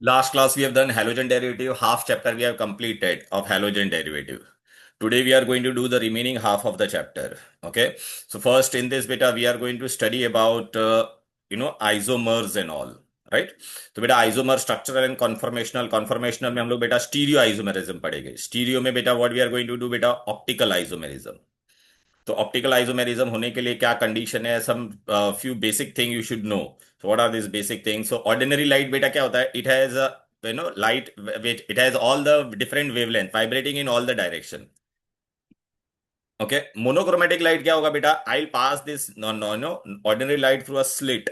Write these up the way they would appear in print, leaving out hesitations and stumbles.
Last class we have done halogen derivative, half chapter we have completed of halogen derivative. Today we are going to do the remaining half of the chapter. Okay. So first in this beta we are going to study about isomers and all. Right तो बेटा isomer structural and conformational में हम लोग बेटा stereo isomerism पढ़ेंगे stereo में बेटा what we are going to do बेटा ऑप्टिकल आइसोमेरिज्म तो ऑप्टिकल आइसोमेरिज्म होने के लिए क्या कंडीशन है some few basic thing you should know so what are this basic thing so ordinary light बेटा क्या होता है it has light it has all the different wavelength vibrating in all the direction okay monochromatic light क्या होगा बेटा I pass this no ordinary light through a slit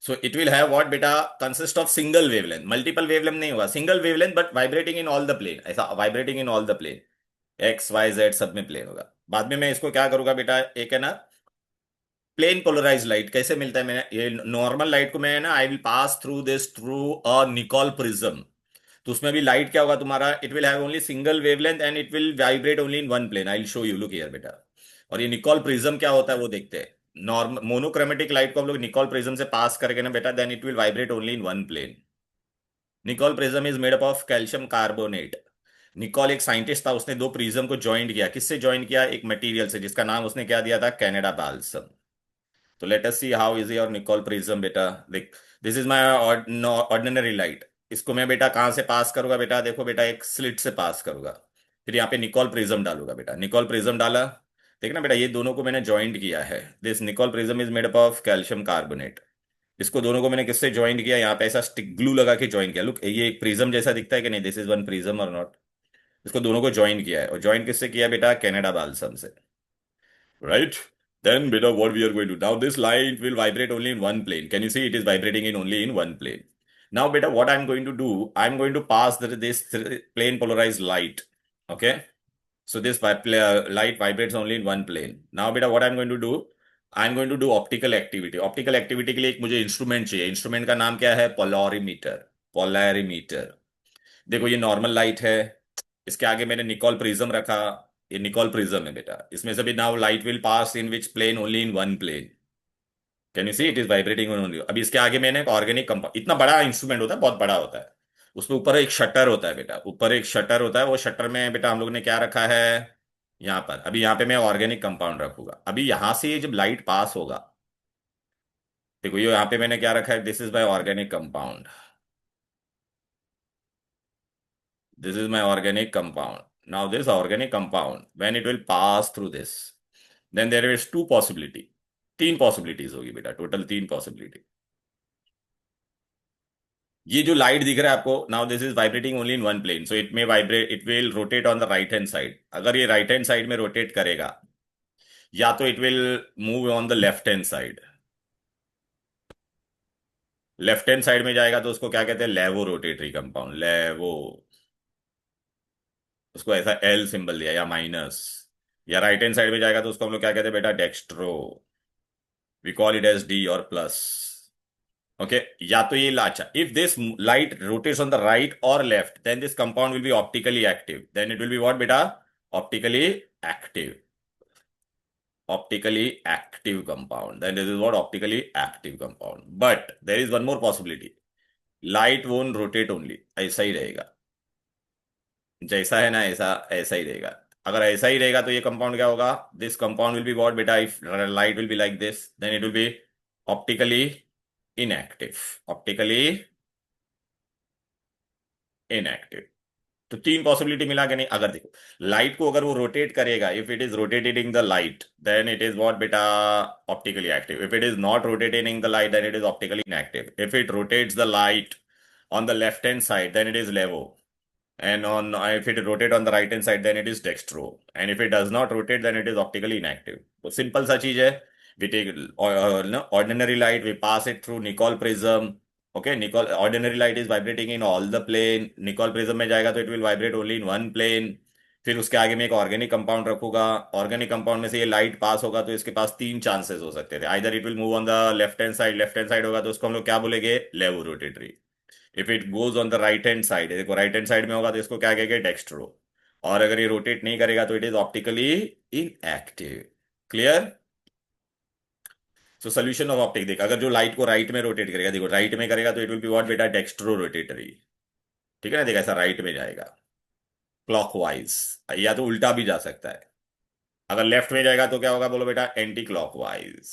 so it will have what बेटा consist of single wavelength multiple wavelength नहीं होगा single wavelength but vibrating in all the plane ऐसा vibrating in all the plane x y z सब में plane होगा बाद में मैं इसको क्या करूंगा बेटा एक है ना प्लेन पोलराइज लाइट कैसे मिलता है मैंने ये नॉर्मल लाइट को मैं ना I will pass through this through a Nicol prism तो उसमें भी लाइट क्या होगा तुम्हारा it will have only single wavelength and it will vibrate only in one plane I will show you look here बेटा और ये निकॉल प्रिज्म क्या होता है वो देखते हैं नॉर्मल मोनोक्रोमेटिक लाइट को हम लोग निकॉल प्रिज्म से पास करके ना बेटा then it will vibrate only in one plane Nicol prism is made up of calcium carbonate Nicol एक साइंटिस्ट था उसने दो प्रिज्म को ज्वाइंट किया किससे ज्वाइंट किया एक मटेरियल से जिसका नाम उसने क्या दिया था कनाडा बाल्सम तो let us see how is your Nicol prism बेटा देख this is my ordinary light इसको मैं बेटा कहां से पास करूंगा बेटा देखो बेटा एक स्लिट से पास करूंगा फिर यहाँ पे निकोल प्रिज्म डालूंगा बेटा निकोल प्रिज्म डाला देखना बेटा ये दोनों को मैंने ज्वाइंट किया है this Nicol prism is made up of calcium carbonate इसको दोनों को मैंने किससे ज्वाइंट किया यहाँ पे ऐसा स्टिक ग्लू लगा के ज्वाइन किया लुक ये एक प्रिज्म जैसा दिखता है कि नहीं दिस इज वन प्रिज्म और नॉट इसको दोनों को ज्वाइन किया है और ज्वाइन किससे किया बेटा कनाडा बाल्सम से right? Then, beta, what we are going to do now? This light will vibrate only in one plane. Can you see it is vibrating in only in one plane? Now, beta, what I'm going to do? I'm going to pass this plane polarized light. Okay, so this light vibrates only in one plane. Now, beta, what I'm going to do? I'm going to do optical activity. Optical activity के लिए एक मुझे instrument चाहिए instrument का नाम क्या है polarimeter polarimeter देखो ये नॉर्मल लाइट है इसके आगे मैंने निकोल प्रिज्म रखा ये निकोल प्रिज्म है बेटा इसमें से भी now light will pass in which plane only in one plane can you see it is vibrating only अभी इसके आगे मैंने एक ऑर्गेनिक कंपाउंड इतना बड़ा इंस्ट्रूमेंट होता है बहुत बड़ा होता है उसमें ऊपर एक शटर होता है बेटा ऊपर एक शटर होता है वो शटर में बेटा हम लोग ने क्या रखा है यहाँ पर अभी यहाँ पे मैं ऑर्गेनिक कंपाउंड रखूंगा अभी यहां से ये जब लाइट पास होगा देखो ये यहाँ पे मैंने क्या रखा है this is my organic compound this is my organic compound now this organic compound when it will pass through this then there is two possibility तीन पॉसिबिलिटीज होगी बेटा टोटल तीन पॉसिबिलिटी ये जो लाइट दिख रहा है आपको now this is vibrating only in one plane so it may vibrate it will rotate on the right hand side अगर ये राइट हैंड साइड में रोटेट करेगा या तो it will move on the left hand side left hand side में जाएगा तो उसको क्या कहते हैं लेवो रोटेटरी कंपाउंड लेवो उसको ऐसा एल सिंबल दिया या माइनस या राइट हैंड साइड में जाएगा तो उसको हम लोग क्या कहते हैं बेटा dextro we call it as D और प्लस ओके या तो ये अच्छा if this light rotates on the right और left then this compound will be optically active then it will be what बेटा optically active optically active compound then this is what optically active compound but there is one more possibility light won't rotate only ऐसा ही रहेगा जैसा है ना ऐसा ऐसा ही रहेगा अगर ऐसा ही रहेगा तो ये कंपाउंड क्या होगा this compound will be what बेटा if light will be like this then it will be optically inactive optically inactive तो तीन पॉसिबिलिटी मिला के नहीं अगर देखो लाइट को अगर वो रोटेट करेगा if it is rotating the light then it is what बेटा optically active if it is not rotating the light then it is optically inactive if it rotates the light on the left hand side then it is levo and on if it rotate on the right hand side then it is dextro and if it does not rotate then it is optically inactive तो simple सा चीज है we take no, ordinary light we pass it through Nicol prism okay Nicol ordinary light is vibrating in all the plane Nicol prism में जाएगा तो it will vibrate only in one plane फिर उसके आगे में एक ऑर्गेनिक कंपाउंड रखूंगा organic compound में से ये लाइट पास होगा तो इसके पास तीन चांसेस हो सकते थे either it will move on the left hand side होगा तो उसको हम लोग क्या बोलेंगे laevo rotatory if it goes on the right hand side देखो राइट हैंड साइड में होगा तो इसको क्या कहेंगे डेक्स्ट्रो और अगर ये रोटेट नहीं करेगा तो it is optically inactive clear so solution of optic देख, अगर जो लाइट को राइट में रोटेट करेगा, देखो राइट में करेगा तो इट विल बी व्हाट बेटा, डेक्स्ट्रो रोटेटरी। ठीक है ना, देखा ऐसा राइट में जाएगा क्लॉकवाइज, या तो उल्टा भी जा सकता है। अगर लेफ्ट में जाएगा तो क्या होगा बोलो बेटा, एंटी क्लॉकवाइज।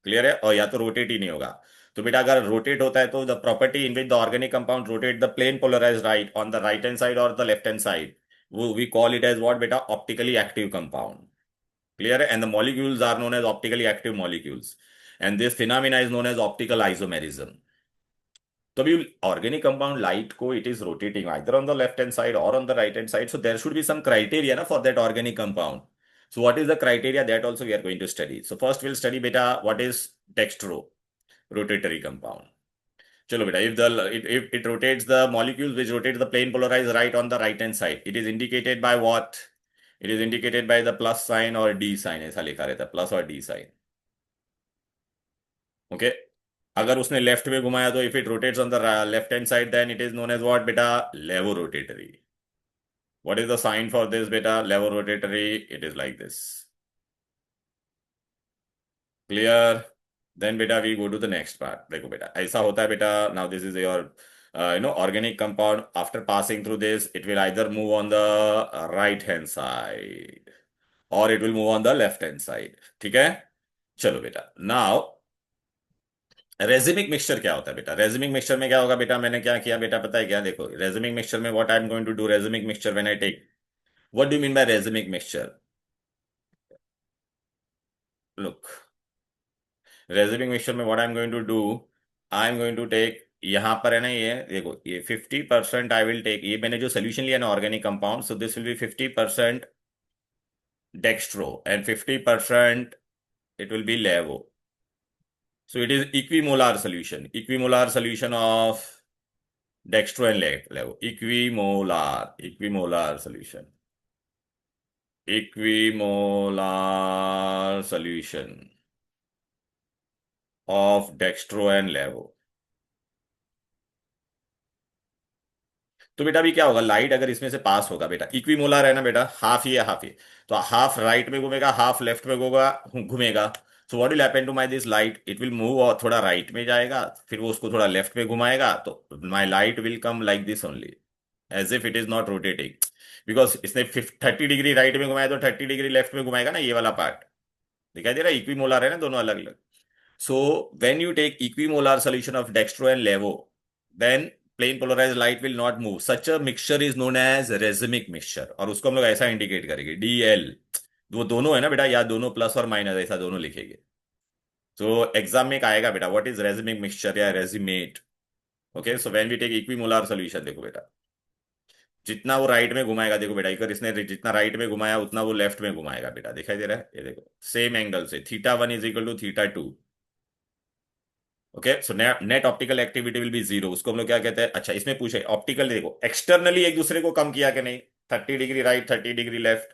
क्लियर है, और या तो रोटेट ही नहीं होगा। तो बेटा अगर रोटेट होता है तो the property in which the organic compound rotate the plane polarise right on the right hand side और द लेफ्ट हैंड साइड, वो we call it as what बेटा, ऑप्टिकली एक्टिव कंपाउंड। क्लियर है, and the molecules are known as optically active molecules, and this phenomena is known as optical isomerism. तो अभी organic compound light को it is rotating either on the left hand side और on the right hand side, so there should be some criteria ना for that organic compound. So what is the criteria, that also we are going to study. So first we'll study beta what is dextro rotatory compound. Chalo beta, if it rotates the molecules which rotate the plane polarized right on the right hand side, it is indicated by what? It is indicated by the plus sign or D sign. ऐसा लिखा रहता है, plus or D sign. Okay. अगर उसने left में घुमाया तो if it rotates on the left hand side then it is known as what बेटा, laevo rotatory. What is the sign for this beta, levo rotatory? It is like this. Clear? Then beta we go to the next part. देखो बेटा ऐसा होता है बेटा. Now this is your organic compound. After passing through this, it will either move on the right hand side or it will move on the left hand side. ठीक है, चलो बेटा. Now रेजिमिक मिक्सचर क्या होता है बेटा? रेजिमिक मिक्सचर में क्या होगा बेटा, मैंने क्या किया बेटा पता है क्या? देखो रेजिमिक मिक्सचर में what I am going to do, racemic mixture when I take, what do you mean by racemic mixture? Look, racemic mixture में what I am going to do, I am going to take, यहां पर है ना ये देखो, ये 50% I will take, ये मैंने जो सोल्यूशन लिया ना organic compound, so this will B 50% dextro and 50% it will be levo. So it is equimolar solution of dextro and levo. Equimolar solution of dextro and levo. तो बेटा अभी क्या होगा, लाइट अगर इसमें से पास होगा बेटा, इक्विमोलर है ना बेटा, हाफ ही है हाफ ही, तो हाफ राइट में घूमेगा हाफ लेफ्ट में घूमेगा. So what will happen to my this light, it will move और थोड़ा राइट में जाएगा, फिर वो उसको थोड़ा लेफ्ट में घुमाएगा, तो my light will come like this only, as if it is not rotating. Because इसने 30 डिग्री राइट में घुमाया तो 30 डिग्री लेफ्ट में घुमाएगा ना, ये वाला पार्ट दिखाई दे रहा है, इक्विमोलर है ना दोनों अलग अलग. So when you take equimolar solution of dextro and levo, then plane polarized light will not move. Such a mixture is known as racemic mixture. और उसको हम लोग ऐसा इंडिकेट करेंगे, DL. वो दोनों है ना बेटा, या दोनों प्लस और माइनस ऐसा दोनों लिखेंगे. तो एग्जाम में एक आएगा बेटा, व्हाट इज रेजिमिक मिक्सचर या racemate. Okay, so when we take equimolar solution, देखो बेटा जितना वो राइट में घुमाएगा, देखो बेटा इधर इसने जितना राइट में घुमाया उतना वो लेफ्ट में घुमाएगा बेटा, दिखाई दे रहा है, ये देखो सेम एंगल से, θ1 is equal to θ2. Okay, so net optical activity will be zero. उसको हम लोग क्या कहते हैं? अच्छा इसमें पूछे ऑप्टिकल, देखो एक्सटर्नली एक दूसरे को कम किया कि नहीं, 30 degree right 30 degree left.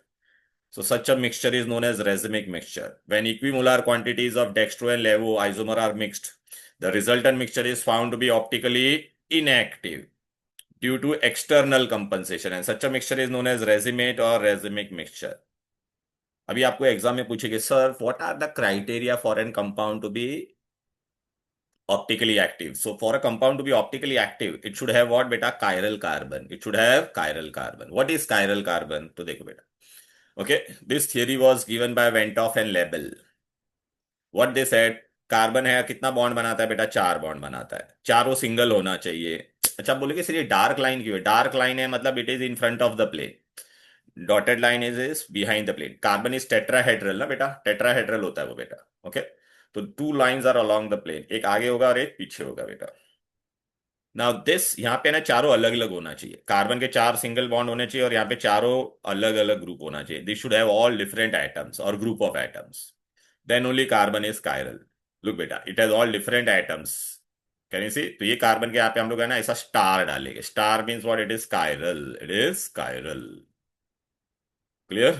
So such a mixture is known as racemic mixture. When equimolar quantities of dextro and levo isomer are mixed, the resultant mixture is found to be optically inactive due to external compensation, and such a mixture is known as racemate or racemic mixture. अभी आपको exam में पूछेंगे, sir what are the criteria for an compound to be optically active? So for a compound to be optically active, it should have what beta? Chiral carbon. It should have chiral carbon. What is chiral carbon? तो देखो बेटा, okay, this theory was given by Ventoff and Lebel. What they said, carbon है कितना bond बनाता है बेटा? 4 bond बनाता है, चारों सिंगल होना चाहिए. अच्छा बोलोगे सर ये डार्क लाइन क्यों है? डार्क लाइन है मतलब it is in front of the plane, dotted line is behind the plane. Carbon is tetrahedral ना बेटा, टेट्राहेड्रल होता है वो बेटा. ओके, तो 2 lines are along the plane, एक आगे होगा और एक पीछे होगा बेटा. नाउ दिस यहाँ पे ना चारों अलग अलग होना चाहिए, कार्बन के 4 सिंगल बॉन्ड होने चाहिए और यहाँ पे चारों अलग अलग ग्रुप होना चाहिए. This should have all different atoms और group of atoms, then only carbon is chiral. Look बेटा, it has all different atoms. Can you see? तो ये कार्बन के यहाँ पे हम लोग है ना ऐसा स्टार डालेंगे. Star means what? It is chiral, it is chiral. Clear?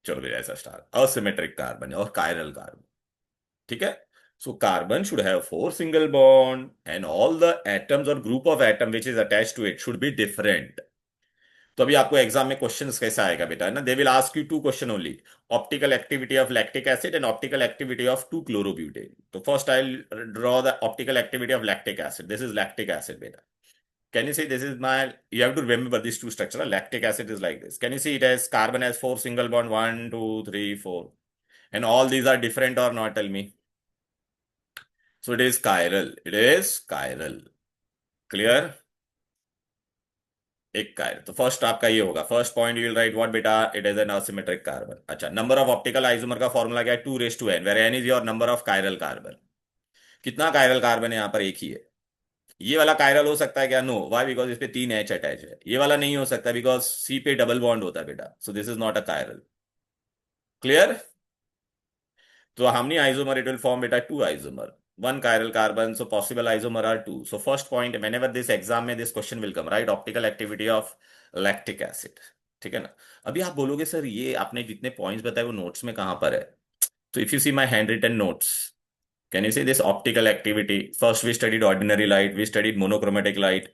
चलो भैया ऐसा स्टार, असिमेट्रिक कार्बन और कायरल कार्बन. ठीक है, so carbon should have 4 single bond and all the atoms or group of atom which is attached to it should be different. तो अभी आपको exam में क्वेश्चंस कैसा आएगा बेटा, है ना, they will ask you to question only, optical activity of lactic acid and optical activity of two chlorobutane. तो first I draw the optical activity of lactic acid, this is lactic acid बेटा। Can you see this is my, you have to remember these two structure. Lactic acid is like this. Can you see it has carbon has four single bond, one, two, three, four. And all these are different or not, tell me. So it is chiral. It is chiral. Clear? एक chiral. तो first आपका ये होगा, first point you will write what बेटा, it is an asymmetric carbon. अच्छा, number of optical isomer का formula क्या है, 2 raised to n, where n is your number of chiral carbon. कितना कायरल कार्बन है यहाँ पर, एक ही है। ये वाला कायरल हो सकता है क्या, नो, वाई, बिकॉज इस पे 3 H अटैच है। ये वाला नहीं हो सकता बिकॉज सी पे डबल बॉन्ड होता है बेटा, सो this is not a chiral. Clear? तो how many isomer it will form beta, 2 isomer, one chiral carbon, so possible isomer are 2. So first point, whenever this exam में this question will come, right, optical activity of lactic acid, ठीक है ना। अभी आप बोलोगे sir ये आपने जितने पॉइंट्स बताए वो नोट्स में कहाँ पर है, तो if you see my hand written notes, can you see this optical activity? First we studied ordinary light, we studied monochromatic light,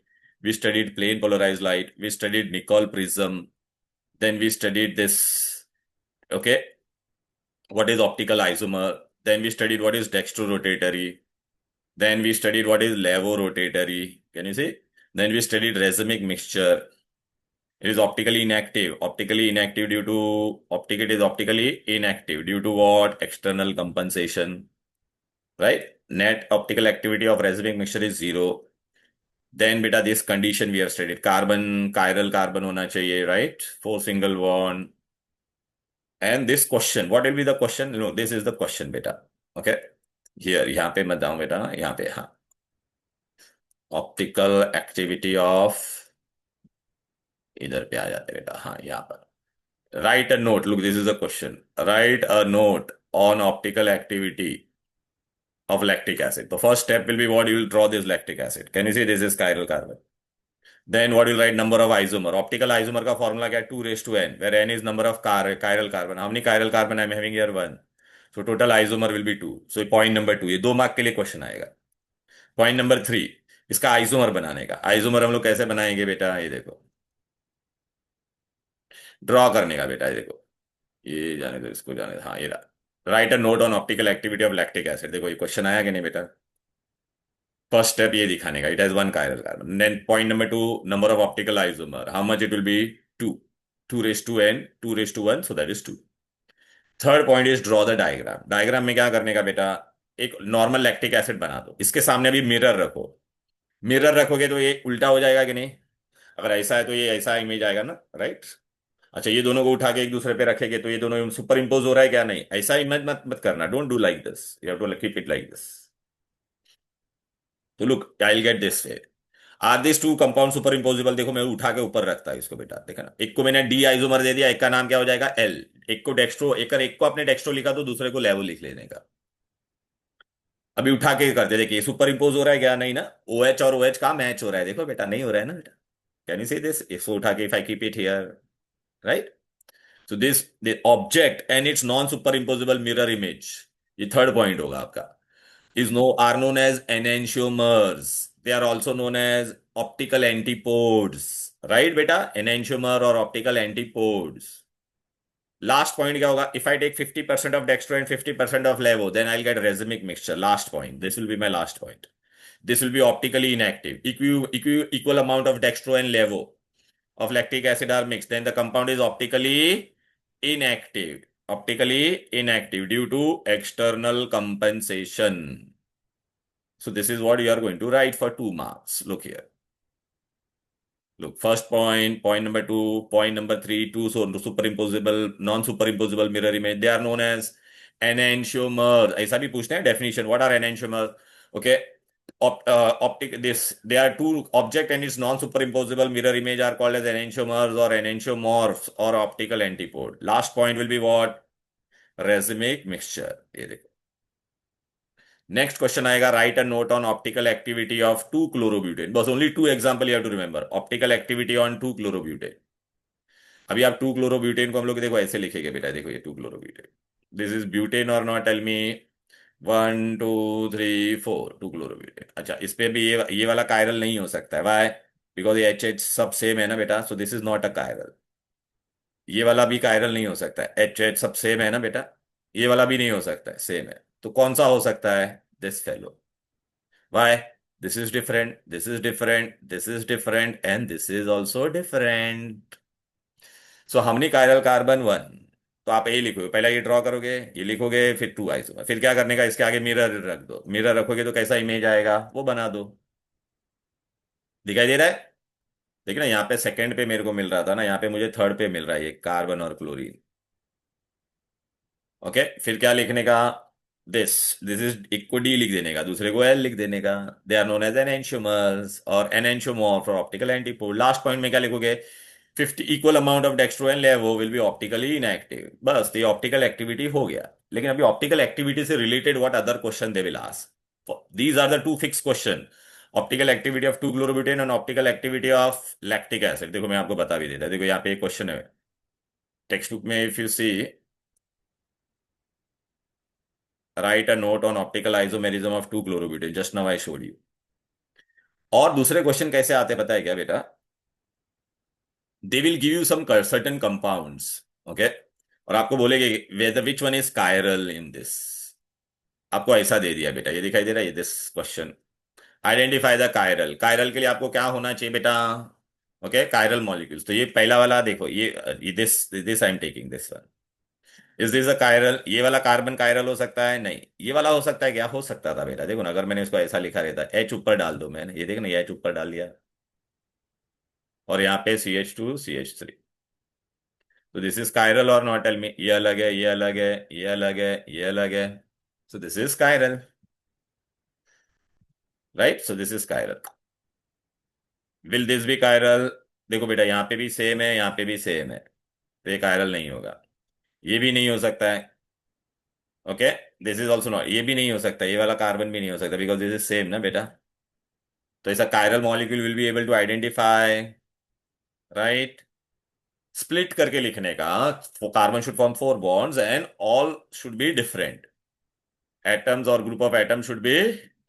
we studied plane polarized light, we studied Nicol prism, then we studied this, okay, what is optical isomer, then we studied what is dextrorotatory, then we studied what is levorotatory, can you see? Then we studied racemic mixture. It is optically inactive due to it is optically inactive due to what? External compensation, right? Net optical activity of racemic mixture is 0. Then beta this condition we have studied, carbon chiral carbon होना चाहिए, right? 4 single bond. And this question, what will be the question? No, this is the question beta. Okay. Here, यहाँ पे मत जाऊं बेटा, यहाँ पे, हाँ, ऑप्टिकल एक्टिविटी ऑफ, इधर पे आ जाते बेटा, हाँ यहाँ पर, right a note, look this is a question, right a note on optical activity of lactic acid. The first step will be what you will draw this lactic acid. Can you see this is chiral carbon? Then what you will write, number of isomer. Optical isomer का formula क्या है, 2 raised to n, where n is number of chiral carbon. How many chiral carbon I am having here? 1. So total isomer will be 2. So point number 2, ये 2 mark के लिए question आएगा। Point number 3, इसका isomer बनाने का। Isomer हम लोग कैसे बनाएंगे बेटा, ये देखो, ड्रॉ करने का बेटा, ये देखो, ये जाने दो, इसको जाने दो, हाँ ये रहा, right a note on optical activity of lactic acid. देखो ये क्वेश्चन आया कि नहीं बेटा, फर्स्ट स्टेप ये दिखाने का, it has 1 chiral carbon। Then point number 2, number of optical isomer, how much it will be, 2, 2 raised to n, 2 raised to 1, so that is 2। Third point is draw the diagram. Diagram में क्या करने का बेटा, एक normal lactic acid बना दो, इसके सामने अभी मिरर रखो। मिरर रखोगे तो ये उल्टा हो जाएगा कि नहीं, अगर ऐसा है तो ये ऐसा इमेज आएगा ना, राइट। अच्छा, ये दोनों को उठा के एक दूसरे पे रखेंगे तो ये दोनों सुपर इंपोज हो रहा है क्या, नहीं, ऐसा इमेज मत मत करना, don't do like this, you have to keep it like this. तो look, I will get this way, are this two compound superimposable. देखो मैं उठा के ऊपर रखता है इसको बेटा, देखा ना, एक को मैंने डी आइसोमर दे दिया, एक का नाम क्या हो जाएगा, एल। एक को डेक्स्ट्रो, एक को आपने डेक्स्ट्रो लिखा तो दूसरे को लेवो लिख लेने का। अभी उठा के करते, देखिए सुपर इंपोज हो रहा है क्या, नहीं ना, ओ एच और ओ एच का मैच हो रहा है, देखो बेटा नहीं हो रहा है ना बेटा। कैन यू सी दिस, इसको उठा के if I keep it here, right. So this the object and its non-superimposable mirror image, ये थर्ड पॉइंट होगा आपका, is no are known as enantiomers. They are also known as optical antipodes. Right बेटा, enantiomer और optical antipodes. Last point क्या होगा, if I take 50% of dextro and 50% of levo, then I get racemic mixture. Last point, this will be my last point, this will be optically inactive. Equal amount of dextro and levo of lactic acid are mixed, then the compound is optically inactive. Optically inactive due to external compensation. So this is what you are going to write for 2 marks. Look here. Look, first point, point number 2, point number 3, two so superimposable, non-superimposable mirror image. They are known as enantiomers. ऐसा भी पूछते हैं definition. What are enantiomers? Okay. Optic this there are two object and its non-superimposable mirror image are called as enantiomers or enantiomorphs or optical antipode. Last point will be what? Racemic mixture. ये देखो, next question आएगा, write a note on optical activity of 2 chlorobutane. बस only 2 example you have to remember, optical activity on 2 chlorobutane. अभी आप 2 chlorobutane को हम लोग देखो ऐसे लिखेंगे बेटा, देखो ये 2 क्लोरोब्यूटेन, दिस इज ब्यूटेन और नॉट, टेल मी, 1 2 3 4, 2 क्लोरोब्यूटेन। अच्छा, इस पे भी ये वाला कायरल नहीं हो सकता है, वाई, बिकॉज ये एच एच सब सेम है ना बेटा, सो this is not a chiral. ये वाला भी कायरल नहीं हो सकता है, एच एच सब सेम है ना बेटा, ये वाला भी नहीं हो सकता है, सेम है। तो कौन सा हो सकता है? This fellow. Why? This is different, this is different, this is different and this is also different. So हमने कायरल कार्बन वन। तो आप यही लिखोगे, पहला ये ड्रॉ करोगे, ये लिखोगे, फिर टू आइसोमर, फिर क्या करने का, इसके आगे मिरर रख दो। मिरर रखोगे तो कैसा इमेज आएगा वो बना दो। दिखाई दे रहा है? देखिए ना, यहाँ पे सेकंड पे मेरे को मिल रहा था ना, यहाँ पे मुझे थर्ड पे मिल रहा है, ये कार्बन और क्लोरीन। ओके, फिर क्या लिखने का? दिस दिस इज, एक को डी लिख देने का, दूसरे को एल लिख देने का। They are known as enantiomers और enantiomorph for optical antipode. Last point में क्या लिखोगे? 50 equal amount of dextro and levo will be optically inactive. बस ये ऑप्टिकल एक्टिविटी हो गया। लेकिन अभी ऑप्टिकल एक्टिविटी से related what other question they will ask, these are the two fix question. Optical activity of 2-chlorobutane and optical activity of lactic acid. देखो मैं आपको बता भी देता, देखो यहाँ पे एक क्वेश्चन है टेक्स्ट बुक में, if you see, write a note on optical isomerism of 2-chlorobutane, just now I showed you। और दूसरे क्वेश्चन कैसे आते पता है क्या बेटा? They will give you some certain compounds, okay, और आपको बोलेगे whether which one is chiral in this. आपको ऐसा दे दिया बेटा, ये दिखाई दे रहा है, ये this question, identify the chiral. Chiral के लिए आपको क्या होना चाहिए बेटा? Okay, chiral molecules. तो ये पहला वाला देखो, ये this this I am taking this one. Is this a chiral? ये वाला कार्बन कायरल हो सकता है? नहीं। ये वाला हो सकता है क्या? हो सकता था बेटा, देखो ना, अगर मैंने इसको ऐसा लिखा रहता, एच ऊपर डाल दो मैंने, ये देखो ना, ये एच ऊपर डाल दिया, और यहाँ पे CH2CH3। तो दिस इज कायरल और नॉट? टेल मी, ये अलग है, ये अलग है, ये अलग है, ये अलग है, so this is chiral, right? So this is chiral. Will this be chiral? देखो बेटा, यहाँ पे भी सेम है, यहाँ पे भी सेम है, तो ये कायरल नहीं होगा। ये भी नहीं हो सकता है। Okay, this is also not, ये भी नहीं हो सकता, ये वाला कार्बन भी नहीं हो सकता, बिकॉज दिस इज सेम ना बेटा। तो ऐसा chiral molecule will be able to identify, right? Split करके लिखने का, carbon should form 4 bonds and all should be different, atoms और group of atom should be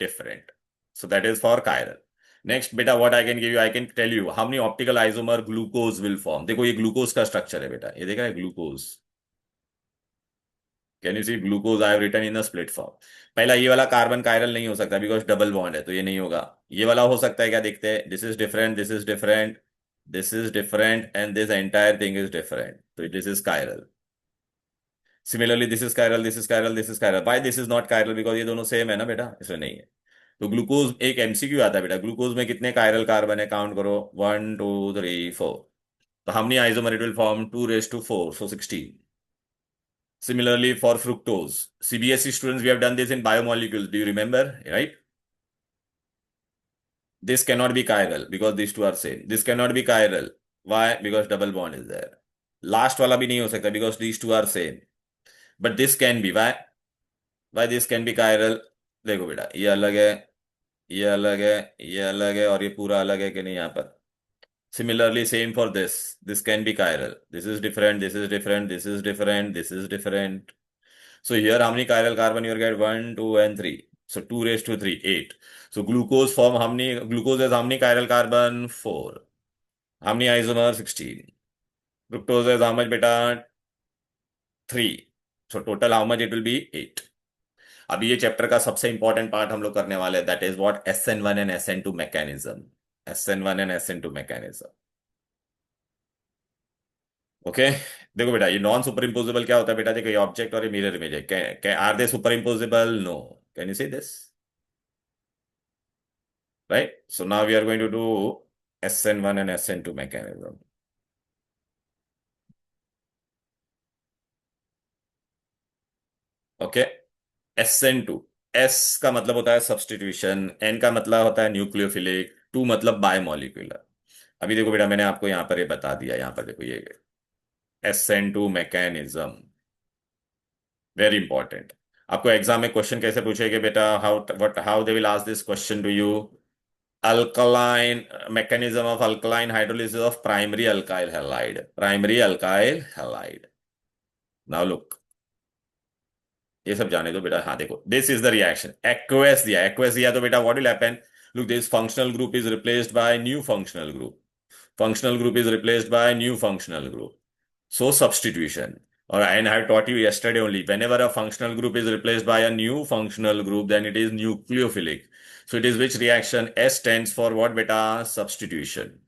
different. So that is for chiral. Next बेटा, what I can give you, I can tell you how many optical isomer glucose will form. देखो ये glucose का structure है बेटा, ये देखा है glucose. Can you see glucose I have written in the split form. पहला ये वाला कार्बन कायरल नहीं हो सकता, बिकॉज डबल बॉन्ड है, तो ये नहीं होगा। ये वाला हो सकता है क्या? देखते हैं, this is different, this is different, this is different and this entire thing is different, तो this is chiral. Similarly this is chiral, this is chiral, this is chiral. Why this is not chiral? Because ये दोनों same है ना बेटा, इसलिए नहीं है। तो ग्लूकोज, एक एमसीक्यू आता है बेटा, ग्लूकोज में कितने कायरल कार्बन है, काउंट करो, 1 2 3 4। तो हमने isomer it will form 2 raised to 4, so 16। Similarly, for fructose, CBSE students, we have done this in biomolecules. Do you remember? Right? This cannot be chiral because these two are same. This cannot be chiral. Why? Because double bond is there. Last वाला भी नहीं हो सकता because these two are same. But this can be. Why? Why this can be chiral? देखो बेटा, ये अलग है, ये अलग है, ये अलग है, और ये पूरा अलग है कि नहीं यहाँ पर? Similarly, same for this. This can be chiral. This is different. This is different. This is different. This is different. So here, how many chiral carbon you will get? 1 2 and 3. So 2 raised to 3, 8. So glucose form how many? Glucose has how many chiral carbon? 4. How many isomer? 16. Fructose has how much beta? 3. So total how much it will be? 8. अभी ये chapter का सबसे important part हम लोग करने वाले हैं, that is what SN1 and SN2 mechanism. SN1 and SN2 mechanism. Okay, देखो बेटा, ये नॉन सुपर इम्पोजिबल क्या होता है बेटा? देखो ये ऑब्जेक्ट और ये मिरर इमेज है, are they superimposable? No. Can you see this? right? So now we are going to do SN1 and SN2 mechanism. Okay, SN2, S का मतलब होता है सब्स्टिट्यूशन, N का मतलब होता है न्यूक्लियोफिलिक, 2 मतलब बायोमोलिकुलर। अभी देखो बेटा, मैंने आपको यहाँ पर ये बता दिया, यहाँ पर देखो ये SN2 मैकेनिज्म, वेरी इंपॉर्टेंट। आपको एग्जाम में क्वेश्चन कैसे पूछेंगे बेटा? How they will ask this question to you? alkaline mechanism of alkaline hydrolysis of primary alkyl halide, primary alkyl halide। Now look, ये सब जाने दो बेटा। हाँ देखो, this is the reaction, aqueous दिया, एक्वेस दिया, तो बेटा what will happen? Look, this functional group is replaced by new functional group. Functional group is replaced by new functional group. So substitution. Or and I taught you yesterday only. Whenever a functional group is replaced by a new functional group, then it is nucleophilic. So it is which reaction? S stands for what, beta? Substitution.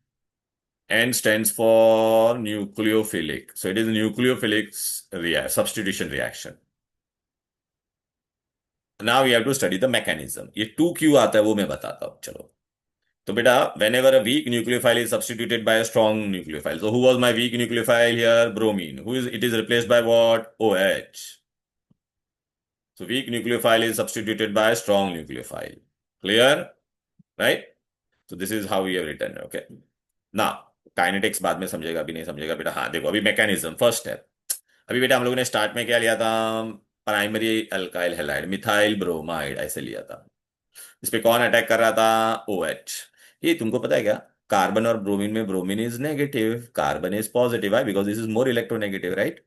N stands for nucleophilic. So it is nucleophilic substitution reaction. Now we have to study the mechanism. ये 2 क्यों आता है वो मैं बताता हूँ चलो. तो बेटा whenever a weak nucleophile is substituted by a strong nucleophile. So who was my weak nucleophile here? Bromine. It is replaced by what? OH. So weak nucleophile is substituted by a strong nucleophile. Clear? Right? So this is how we have written. Okay. Now kinetics बाद में समझेगा, अभी नहीं समझेगा बेटा. हाँ देखो अभी मैकेनिज्म फर्स्ट स्टेप. अभी बेटा हम लोगों ने स्टार्ट में क्या लिया था? Primary alkyl halide methyl bromide ऐसे लिया था. इस पे कौन अटैक कर रहा था? OH. ये तुमको पता है क्या? कार्बन और ब्रोमीन में bromine is negative, carbon is positive है because this is more electronegative, right?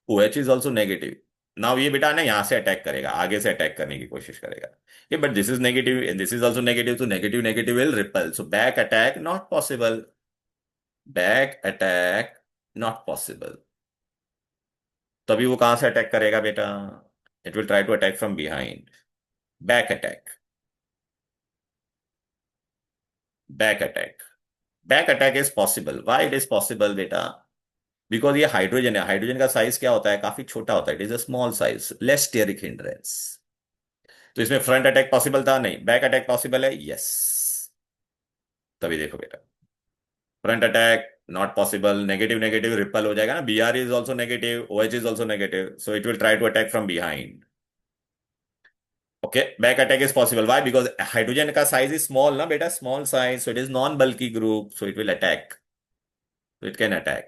OH is also negative. Now ये बेटा ना यहाँ से अटैक करेगा, आगे से अटैक करने की कोशिश करेगा. ये but this is negative and this is also negative, तो negative negative will repel, so back attack not possible. Back attack not possible. तो अभी वो कहां से अटैक करेगा बेटा? It will try to attack from behind. Back attack. Back attack. Back attack is possible. Why it is possible बेटा? Because ये hydrogen है. हाइड्रोजन का साइज क्या होता है? काफी छोटा होता है. It is a small size, less steric hindrance. तो इसमें फ्रंट अटैक पॉसिबल था नहीं, बैक अटैक पॉसिबल है, यस. तभी देखो बेटा front attack not possible. Negative negative repel हो जाएगा ना. Br is also negative, OH is also negative, so it will try to attack from behind. Okay back attack is possible. Why? Because hydrogen का size is small ना बेटा, small size, so it is non bulky group, so it will attack. So it can attack.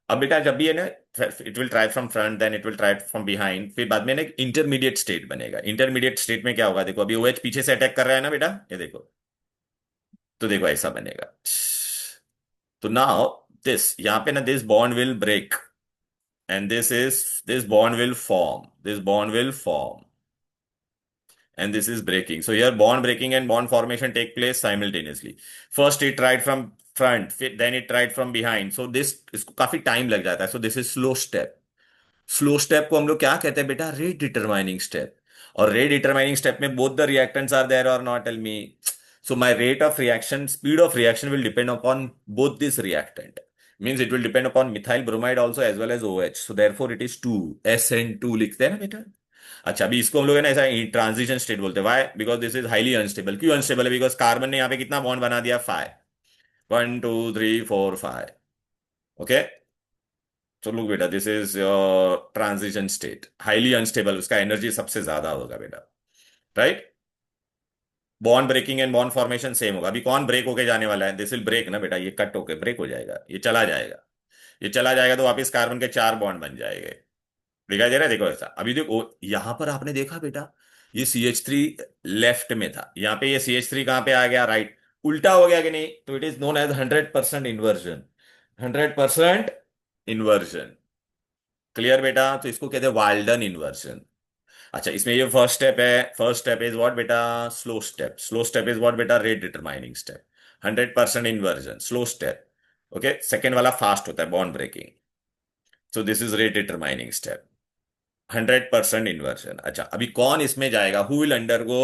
अब बेटा जब भी है ना, it will try from front then it will try from behind, फिर बाद में ना एक इंटरमीडिएट स्टेट बनेगा. इंटरमीडिएट स्टेट में क्या होगा? देखो अभी OH पीछे से अटैक कर रहा है ना बेटा, ये देखो. तो देखो ऐसा बनेगा. तो नाउ दिस यहां पे ना this bond will break and this bond will form. This bond will form and this is breaking. So here bond breaking and bond formation take place simultaneously. First it tried from front, then it tried from behind. So this इसको काफी time लग जाता है. So this is slow step. Slow step को हम लोग क्या कहते हैं बेटा? Rate determining step. और रेट डिटरमाइनिंग स्टेप में both the reactants are there और नॉट? Tell me. So my rate of reaction, speed of reaction will depend upon both this reactant. Means it will depend upon methyl bromide also as well as OH. So therefore it is 2 SN2 लिखते हैं ना बेटा. अच्छा अभी इसको हम लोग है ना ऐसा ट्रांजिशन स्टेट बोलते हैं. Why? Because this is highly unstable. क्यों अनस्टेबल है? बिकॉज कार्बन ने यहाँ पे कितना बॉन्ड बना दिया? 5. 1 2 3 4 5. ओके तो लुक बेटा this is your transition state, highly unstable. उसका एनर्जी सबसे ज्यादा होगा बेटा, right? Bond breaking and bond formation same होगा. अभी कौन ब्रेक होके जाने वाला है? दिस विल ब्रेक ना बेटा, ये कट होके ब्रेक हो जाएगा, ये चला जाएगा. ये चला जाएगा तो वापस कार्बन के 4 बॉन्ड बन जाएंगे. दिखाई दे रहा है? देखो ऐसा. अभी देखो यहां पर आपने देखा बेटा, ये CH3 लेफ्ट में था, यहाँ पे ये CH3 कहां पे आ गया? राइट. उल्टा हो गया कि नहीं? तो it is known as 100% inversion. 100% inversion. Clear बेटा? तो इसको कहते हैं वाल्डन इन्वर्जन. अच्छा इसमें ये फर्स्ट स्टेप है. फर्स्ट स्टेप इज व्हाट बेटा? Slow step. Slow step is what बेटा? Rate determining step. 100% inversion slow step. Okay second वाला फास्ट होता है, bond breaking. So this is rate determining step. 100% inversion. अच्छा अभी कौन इसमें जाएगा? Who will undergo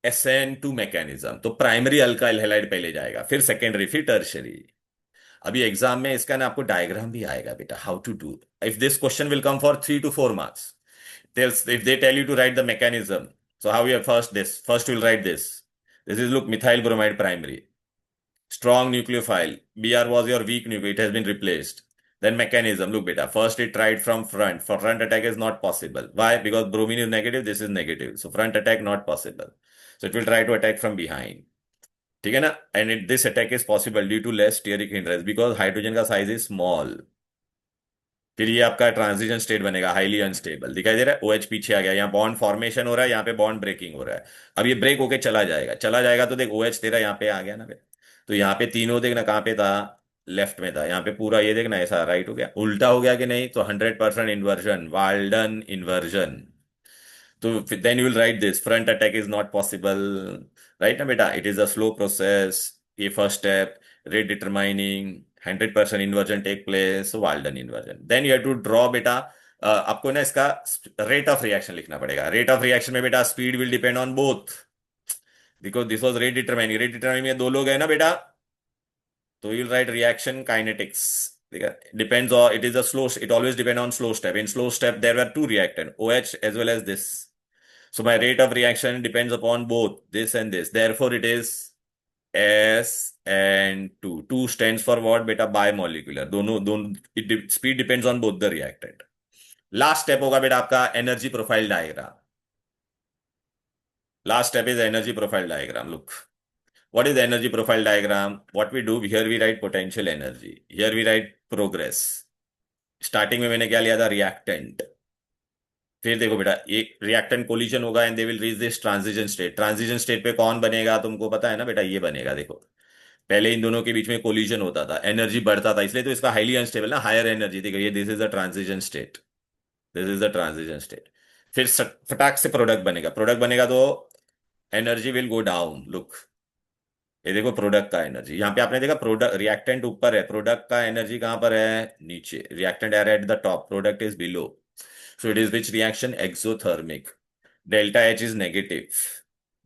SN2 mechanism? तो प्राइमरी अल्काइल हैलाइड पहले जाएगा, फिर सेकेंडरी, फिर टर्शरी. अभी एग्जाम में इसका ना आपको डायग्राम भी आएगा बेटा, how to do. If this question will come for 3 to 4 marks. If they tell you to write the mechanism, so how you have first you'll write this. This is look methyl bromide primary. Strong nucleophile. Br was your weak nucleophile. It has been replaced. Then mechanism. Look beta. First it tried from front. For front attack is not possible. Why? Because bromine is negative. This is negative. So front attack not possible. So it will try to attack from behind. ठीक है ना? And this attack is possible due to less steric hindrance because hydrogen का size is small. फिर ये आपका transition state बनेगा, highly unstable. दिखाई दे रहा है? OH पीछे आ गया, यहाँ बॉन्ड फॉर्मेशन हो रहा है, यहाँ पे बॉन्ड ब्रेकिंग हो रहा है. अब ये ब्रेक होके चला जाएगा. चला जाएगा तो देख OH तेरा यहाँ पे आ गया ना बे. तो यहाँ पे तीनों देखना कहाँ पे था? लेफ्ट में था. यहाँ पे पूरा ये देखना ऐसा राइट हो गया. उल्टा हो गया कि नहीं? तो 100% इन्वर्जन, वाल्डन इन्वर्जन. तो then you will write this. Front attack is not possible. Right ना बेटा, it is a slow process. ये first step, rate determining 100% inversion take place, Walden inversion. Then you have to draw बेटा, आपको ना इसका rate of reaction लिखना पड़ेगा। Rate of reaction में बेटा speed will depend on both, because this was rate determining. Rate determining में दो लोग हैं ना बेटा, तो you right reaction kinetics. Depends on, it is a slow, it always depend on slow step. In slow step there were two reactant, OH as well as this. So my rate of reaction depends upon both this and this. Therefore, it is S and 2. 2 stands for what? Beta bimolecular. दोनों दोनों speed depends on both the reactant. Last step होगा बेटा आपका energy profile diagram. Last step is energy profile diagram. Look, what is the energy profile diagram? What we do here, we write potential energy. Here we write progress. Starting में मैंने क्या लिया था? Reactant. फिर देखो बेटा, एक रिएक्टेंट कोलिजन होगा and they will reach this transition state. Transition state पे कौन बनेगा तुमको पता है ना बेटा? ये बनेगा। देखो, पहले इन दोनों के बीच में कोलिजन होता था, एनर्जी बढ़ता था, इसलिए तो इसका हाईली अनस्टेबल ना, हायर एनर्जी। देखो ये, this is the transition state, this is the transition state. फिर फटाक से प्रोडक्ट बनेगा। प्रोडक्ट बनेगा तो energy will go down. Look, ये देखो प्रोडक्ट का एनर्जी, यहाँ पे आपने देखा प्रोडक्ट, रिएक्टेंट ऊपर है, प्रोडक्ट का एनर्जी कहां पर है? नीचे। Reactant are at the top, product is below. So it is which reaction? Exothermic. Delta H is negative.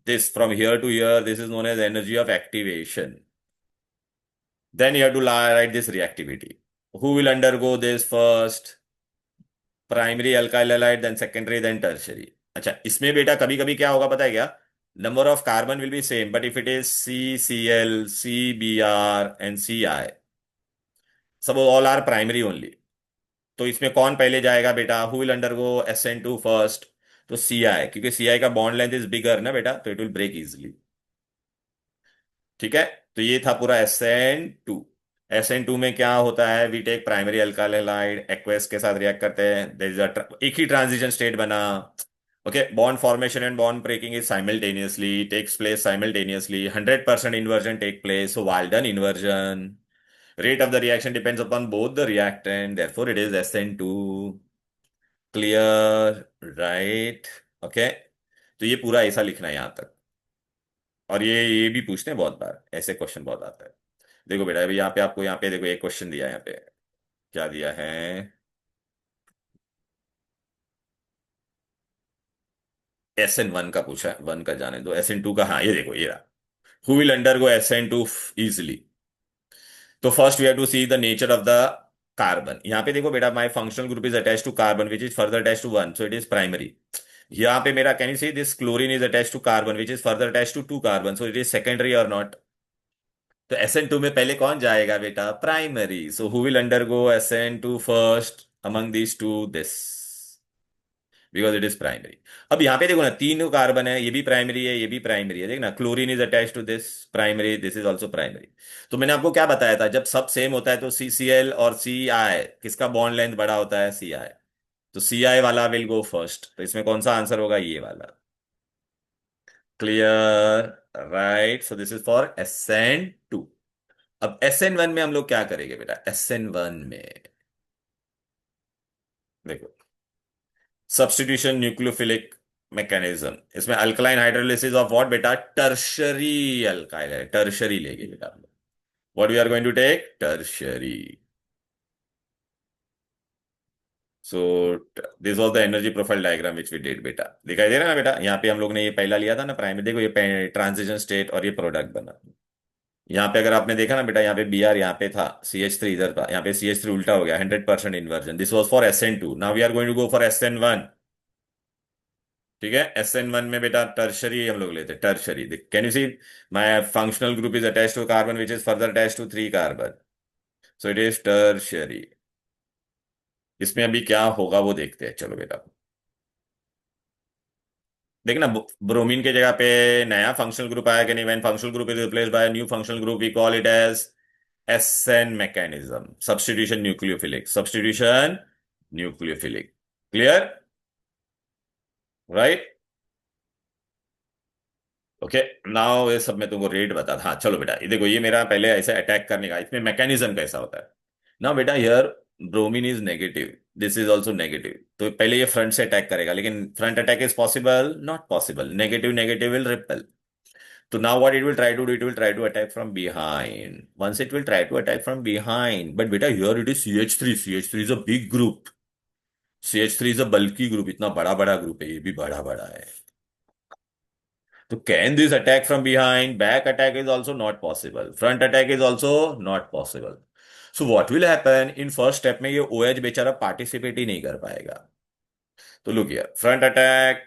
This from here to here, this is known as energy of activation. Then you have to write this reactivity. Who will undergo this first? Primary alkyl halide, then secondary, then tertiary. अच्छा, इसमें बेटा कभी कभी क्या होगा पता है क्या? Number of carbon will be same, but if it is CCl, CBr and Ci, सब all are primary only. तो इसमें कौन पहले जाएगा बेटा? Who will undergo SN2 first? तो Ci, क्योंकि Ci का बॉन्ड लेंथ इज बिगर ना बेटा, तो इट विल ब्रेक इजिली। ठीक है, तो ये था पूरा SN2। SN2 में क्या होता है? We take primary alkyl halide, aqueous के साथ रिएक्ट करते हैं, देयर इज अ एक ही ट्रांजिशन स्टेट बना। Okay, bond formation and bond breaking is simultaneously, takes place simultaneously, 100% inversion take place, so Walden inversion. Rate of the reaction depends upon both the reactant, therefore it is SN2. Clear? Right? Okay, तो ये पूरा ऐसा लिखना है यहां तक। और ये भी पूछते हैं बहुत बार, ऐसे क्वेश्चन बहुत आता है। देखो बेटा, अभी यहाँ पे आपको, यहाँ पे देखो एक क्वेश्चन दिया है यहाँ पे। क्या दिया है? SN1 का पूछा है। 1 का जाने दो, SN2 का, हाँ ये देखो ये रहा। Who will undergo SN2 easily? तो first we have to see the nature of the carbon. यहाँ पे देखो बेटा, my functional group is attach to carbon which is further attach to 1, so it is primary. यहाँ पे मेरा, can you see this chlorine is attach to carbon which is further attach to 2 carbon, so it is secondary और नॉट? तो SN2 में पहले कौन जाएगा बेटा? Primary. So who will undergo SN2 first among these two? This, because it is primary. अब यहाँ पे देखो ना, तीन कार्बन है, ये भी प्राइमरी है, ये भी प्राइमरी है। देखना, chlorine is attach to this, primary, this is also primary. तो मैंने आपको क्या बताया था? जब सब सेम होता है तो CCl और CI, किसका बॉन्ड लेंथ बड़ा होता है? Ci। तो Ci वाला विल गो फर्स्ट, तो इसमें कौन सा आंसर होगा? ये वाला। Clear? Right, so this is for SN2। अब SN1 में हम लोग क्या करेंगे बेटा? SN1 में देखो, सब्स्टिट्यूशन न्यूक्लियोफिलिक मैकेनिज्म, इसमें अल्कलाइन हाइड्रोलिसिस ऑफ व्हाट बेटा? टर्शरी अल्काइल है, टर्शरी लेंगे बेटा। What we are going to take? Tertiary. So this was the energy profile diagram which we did बेटा। दिखाई दे रहा है ना बेटा? यहाँ पे हम लोग ने ये पहला लिया था ना, प्राइमरी। देखो ये ट्रांजिशन स्टेट और ये प्रोडक्ट बना। यहाँ पे अगर आपने देखा ना बेटा, यहाँ पे Br यहाँ पे था, CH3 इधर था, यहाँ पे CH3 उल्टा हो गया, 100% inversion. This was for SN2, now we are going to go for SN1। ठीक है, SN1 में बेटा टर्शरी हम लोग लेते, tertiary. Can you see my functional group is attached to carbon which is further attached to 3 carbon, so it is tertiary. इसमें अभी क्या होगा वो देखते हैं, चलो बेटा। देखना, ब्रोमीन के जगह पे नया फंक्शनल ग्रुप आया कि नहीं? When functional group is replaced by new functional group we call it as SN mechanism, substitution nucleophilic, substitution nucleophilic. Clear? Right? Okay, now ये सब मैं तुमको रेट बता था। हाँ चलो बेटा, ये देखो, ये मेरा पहले ऐसे अटैक करने का, इसमें मैकेनिज्म कैसा होता है ना बेटा? Here bromine is negative, this is also negative, तो पहले ये फ्रंट से अटैक करेगा, लेकिन front attack is possible? Not possible. Negative negative will repel. So now what it will try to do, it will try to attack from behind. Once it will try to attack from behind, but beta here it is CH3. CH3 is a big group. CH3 is a bulky group. इतना बड़ा बड़ा group है, ये भी बड़ा बड़ा है. So can this attack from behind? Back attack is also not possible. Front attack is also not possible. So what will happen in first step में ये OH बेचारा participate ही नहीं कर पाएगा. तो look here, front attack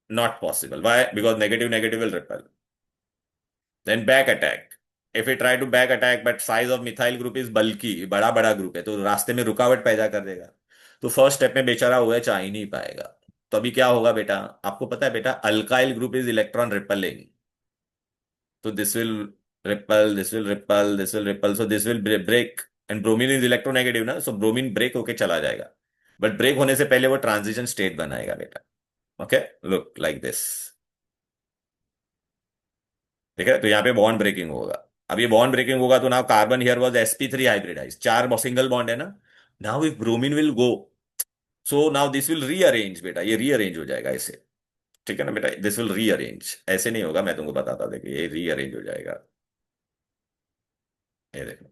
not possible. Why? Because negative negative will repel. Then back attack. If we try to back attack, but size of methyl group is bulky, बड़ा बड़ा group है तो रास्ते में रुकावट पैदा कर देगा. तो फर्स्ट स्टेप में बेचारा OH आ ही नहीं पाएगा. तो अभी क्या होगा बेटा, आपको पता है बेटा, alkyl group is electron repelling. So this will repel, this will repel, this will repel. So this will break. And bromine is electronegative ना, so bromine break होके चला जाएगा. But break होने से पहले वो ट्रांजिशन स्टेट बनाएगा बेटा. Okay, look like this. ठीक है, तो यहाँ पे बॉन्ड ब्रेकिंग होगा. अब ये बॉन्ड ब्रेकिंग होगा तो now carbon here was sp3 hybridise, चार सिंगल बॉन्ड है ना. Now if bromine will go, so now this will rearrange बेटा, ये रीअरेंज हो जाएगा ऐसे. ठीक है ना बेटा, दिस विल रीअरेंज. ऐसे नहीं होगा, मैं तुमको बताता, देखिए ये रीअरेंज हो जाएगा. ये देखो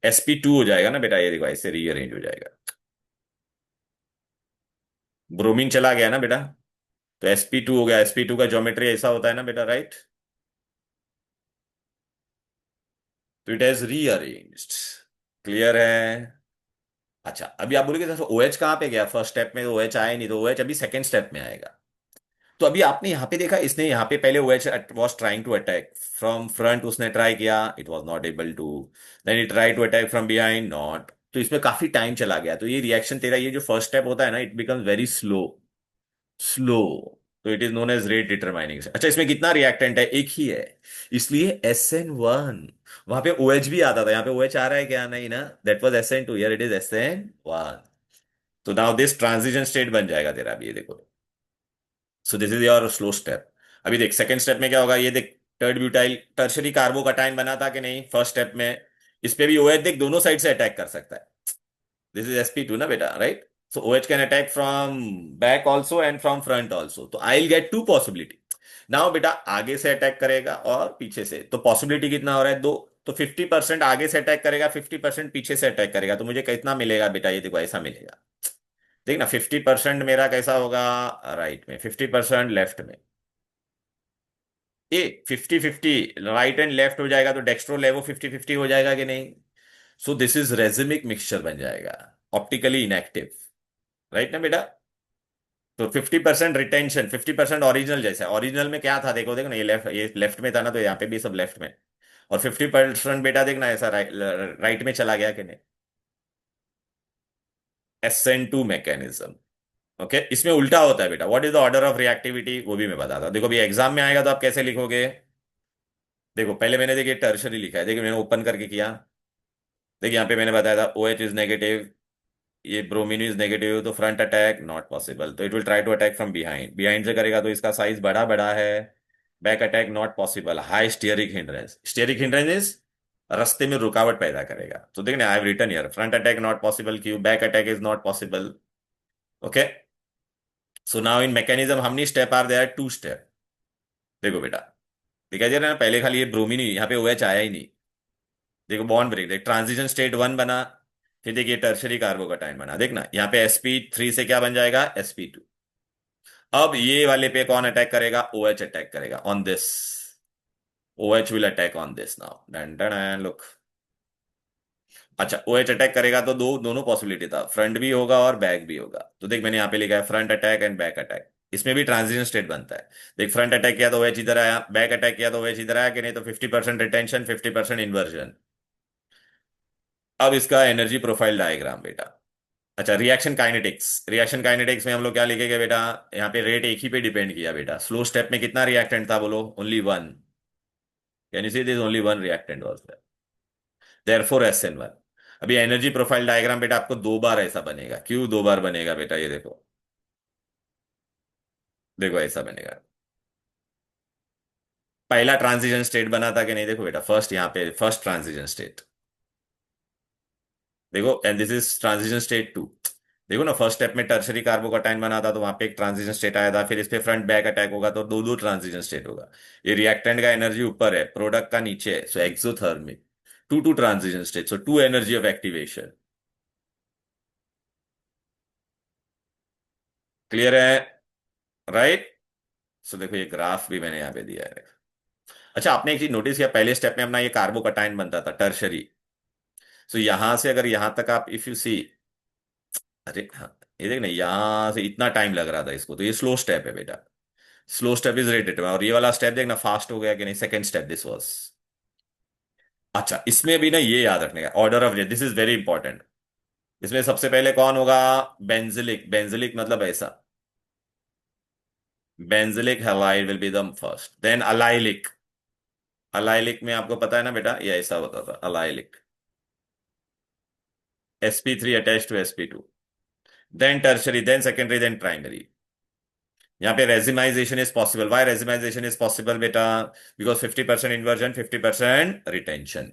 sp2 हो जाएगा ना बेटा, ये देखो ऐसे रीअरेंज हो जाएगा. ब्रोमीन चला गया ना बेटा, तो sp2 हो गया. sp2 का ज्योमेट्री ऐसा होता है ना बेटा, राइट. तो इट हैज रीअरेंज्ड. क्लियर है. अच्छा, अभी आप बोलोगे सर OH कहाँ पे गया, फर्स्ट स्टेप में तो OH आया ही नहीं, तो OH अभी सेकंड स्टेप में आएगा. तो अभी आपने यहाँ पे देखा, इसने यहाँ पे पहले OH was trying to attack from front, उसने ट्राई किया, it was not able to. Then it try to attack from behind, not. तो इसमें काफी टाइम चला गया. तो ये रिएक्शन तेरा, ये जो फर्स्ट स्टेप होता है ना, it becomes very slow. Slow. तो it is known as rate determining. अच्छा, इसमें कितना रिएक्टेंट है, एक ही है, इसलिए SN1. वहां पे OH भी आता था, यहाँ पे OH आ रहा है क्या, नहीं ना. That was SN2, here it is SN1. तो नाउ दिस ट्रांजिशन स्टेट बन जाएगा तेरा, अभी ये देखो. सो this is your slow step. अभी देख सेकंड स्टेप में क्या होगा, ये देख, टर्ड ब्यूटाइल टर्शरी कार्बोकटायन बना था कि नहीं फर्स्ट स्टेप में. इस पे भी OH देख दोनों साइड से अटैक कर सकता है. दिस इज sp2 ना बेटा, right. So OH can attack from back also and from front also. तो I will get two possibility. Now बेटा, आगे से अटैक करेगा और पीछे से, तो पॉसिबिलिटी कितना हो रहा है, दो. तो 50% आगे से अटैक करेगा, 50% पीछे से अटैक करेगा. तो मुझे कितना मिलेगा बेटा, ये देखो ऐसा मिलेगा. देख ना, 50% मेरा कैसा होगा, राइट में, 50% लेफ्ट में. ये 50-50 राइट एंड लेफ्ट हो जाएगा, तो डेक्स्ट्रो लेवो 50-50 हो जाएगा कि नहीं. सो दिस इज रेजिमिक मिक्सचर बन जाएगा, ऑप्टिकली इनएक्टिव. राइट ना बेटा. तो 50% रिटेंशन, 50% ओरिजिनल. जैसा ओरिजिनल में क्या था, देखो देखो ना, ये लेफ्ट में था ना, तो यहाँ पे भी सब लेफ्ट में. और 50% बेटा देखना ऐसा राइट में चला गया कि नहीं. SN2 mechanism. ओके, इसमें उल्टा होता है बेटा. What is the order of reactivity, वो भी मैं बताता हूं. देखो अभी एग्जाम में आएगा तो आप कैसे लिखोगे. देखो पहले मैंने देखिए टर्शरी लिखा है, देखिए मैंने ओपन करके किया. देखिए यहाँ पे मैंने बताया था OH इज नेगेटिव, ये ब्रोमीन इज नेगेटिव, तो फ्रंट अटैक नॉट पॉसिबल. तो it will try to attack from behind. Behind से करेगा तो इसका साइज बड़ा बड़ा है. Back attack not possible, high steric hindrance. Steric hindrance is रास्ते में रुकावट पैदा करेगा. तो देखना, I have written here, front attack not possible, क्यों, back attack is not possible. Okay. So now in mechanism how many step are there, two step. देखो बेटा, दिखाई दे रहा है ना, पहले खाली ये ब्रोमीन ही, यहाँ पे OH आया ही नहीं. देखो बॉन्ड ब्रेक, देख ट्रांजिशन स्टेट 1 बना, फिर देखिए टर्शरी कार्बोकटायन बना. देखना यहाँ पे sp3 से क्या बन जाएगा, sp2. अब ये वाले पे कौन अटैक करेगा, OH अटैक करेगा on this. OH will attack on this now. Done done, look. अच्छा, OH अटैक करेगा तो दोनों पॉसिबिलिटी था, फ्रंट भी होगा और बैक भी होगा. तो देख मैंने यहाँ पे लिखा है front attack and back attack. इसमें भी ट्रांजिशन स्टेट बनता है. देख फ्रंट अटैक किया तो OH इधर आया, बैक अटैक किया तो OH इधर आया कि नहीं. तो 50% रिटेंशन, 50% इन्वर्जन. अब इसका एनर्जी प्रोफाइल डायग्राम बेटा. अच्छा, रिएक्शन काइनेटिक्स. रिएक्शन काइनेटिक्स में हम लोग क्या लिखेंगे बेटा, यहाँ पे रेट एक ही पे डिपेंड किया बेटा. स्लो स्टेप में कितना रिएक्टेंट था, बोलो, only one. Can you see this, only one reactant was there, therefore SN1. अभी एनर्जी प्रोफाइल डायग्राम बेटा आपको दो बार ऐसा बनेगा. क्यों दो बार बनेगा बेटा, ये देखो. देखो ऐसा बनेगा. पहला ट्रांजिशन स्टेट बना था कि नहीं, देखो बेटा, फर्स्ट यहाँ पे फर्स्ट ट्रांजिशन स्टेट. देखो, and this is transition state 2. देखो ना, फर्स्ट स्टेप में टर्शरी कार्बोकैटायन बना था तो वहां पे एक ट्रांजिशन स्टेट आया था, फिर इस पे फ्रंट बैक अटैक होगा तो दो दो ट्रांजिशन स्टेट होगा। ये रिएक्टेंट का एनर्जी ऊपर है, प्रोडक्ट का नीचे है, so exothermic, two two transition state, so two energy of activation. Clear है? राइट। सो देखो ये ग्राफ भी मैंने यहाँ पे दिया है। अच्छा, आपने एक चीज नोटिस किया, पहले स्टेप में अपना ये कार्बोकैटायन बनता था टर्शरी। सो यहां से अगर यहां तक आप इफ यू सी, अरे हाँ, ये देख ना, यहां से इतना टाइम लग रहा था इसको, तो ये स्लो स्टेप है बेटा। स्लो स्टेप इज रेटेड, और ये वाला स्टेप देखना फास्ट हो गया कि नहीं, सेकंड स्टेप दिस वाज। अच्छा, इसमें भी ना ये याद रखने का, order of, this is very important. इसमें सबसे पहले कौन होगा? बेंजिलिक, बेंजिलिक मतलब ऐसा, benzylic halide will be the first, then allylic. Allylic में आपको पता है ना बेटा, ये ऐसा होता था allylic, sp3 attach to sp2, then tertiary, then secondary, then primary. यहाँ पे racemisation is possible. Why racemisation is possible बेटा? Because 50% inversion, 50% retention.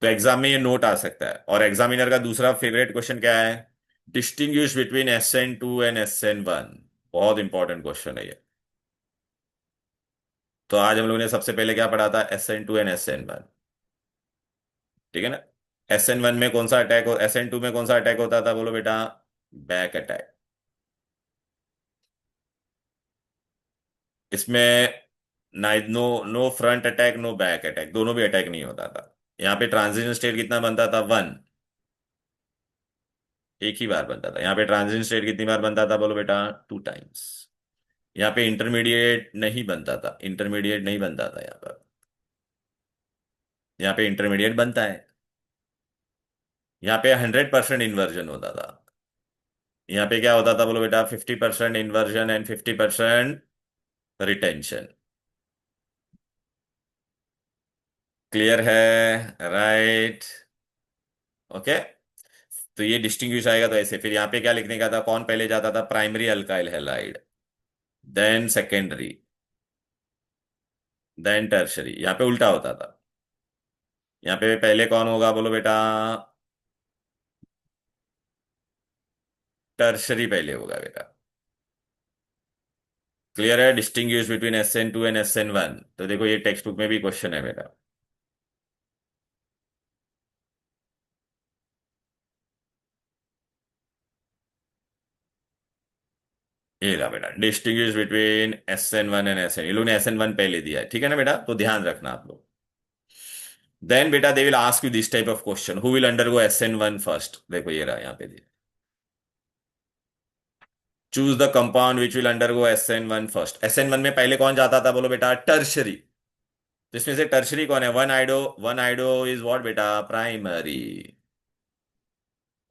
तो एग्जाम में ये नोट आ सकता है। और एग्जामिनर का दूसरा फेवरेट क्वेश्चन क्या है? Distinguish between SN2 and SN1। बहुत इंपॉर्टेंट क्वेश्चन है ये। तो आज हम लोगों ने सबसे पहले क्या पढ़ा था? SN2 and SN1। ठीक है ना? SN1 में कौन सा अटैक हो, SN2 में कौन सा अटैक होता था, बोलो बेटा? Back attack. इसमें no, no front attack, no back attack, दोनों भी अटैक नहीं होता था। यहाँ पे ट्रांजिशन स्टेट कितना बनता था? वन। एक ही बार बनता था। यहाँ पे ट्रांजिशन स्टेट कितनी बार बनता था, बोलो बेटा? Two times. यहाँ पे इंटरमीडिएट नहीं बनता था, इंटरमीडिएट नहीं बनता था यहाँ पर। यहाँ पे इंटरमीडिएट बनता है। यहाँ पे 100% इन्वर्जन होता था। यहाँ पे क्या होता था, बोलो बेटा? 50% इन्वर्जन एंड 50% रिटेंशन। क्लियर है? राइट। ओके। तो ये डिस्टिंग्विश आएगा तो ऐसे, फिर यहाँ पे क्या लिखने का था, कौन पहले जाता था? Primary alkyl halide, then secondary, then tertiary. यहाँ पे उल्टा होता था। यहाँ पे पहले कौन होगा, बोलो बेटा? टर्शरी पहले होगा बेटा। क्लियर है? Distinguish between SN2 and SN1। तो देखो ये टेक्स्ट बुक में भी क्वेश्चन है बेटा। ये रहा बेटा, distinguish between SN1 and SN, ये लोग ने SN1 पहले दिया है, ठीक है ना बेटा? तो ध्यान रखना आप लोग। देन बेटा they will ask you this type of question, who will undergo SN1 first. देखो ये रहा यहाँ पे दिया, choose the compound which will undergo SN1 first. SN1 में पहले कौन जाता था, बोलो बेटा? टर्शरी। तो इसमें से टर्शरी कौन है? One iodo, one iodo is what बेटा? Primary.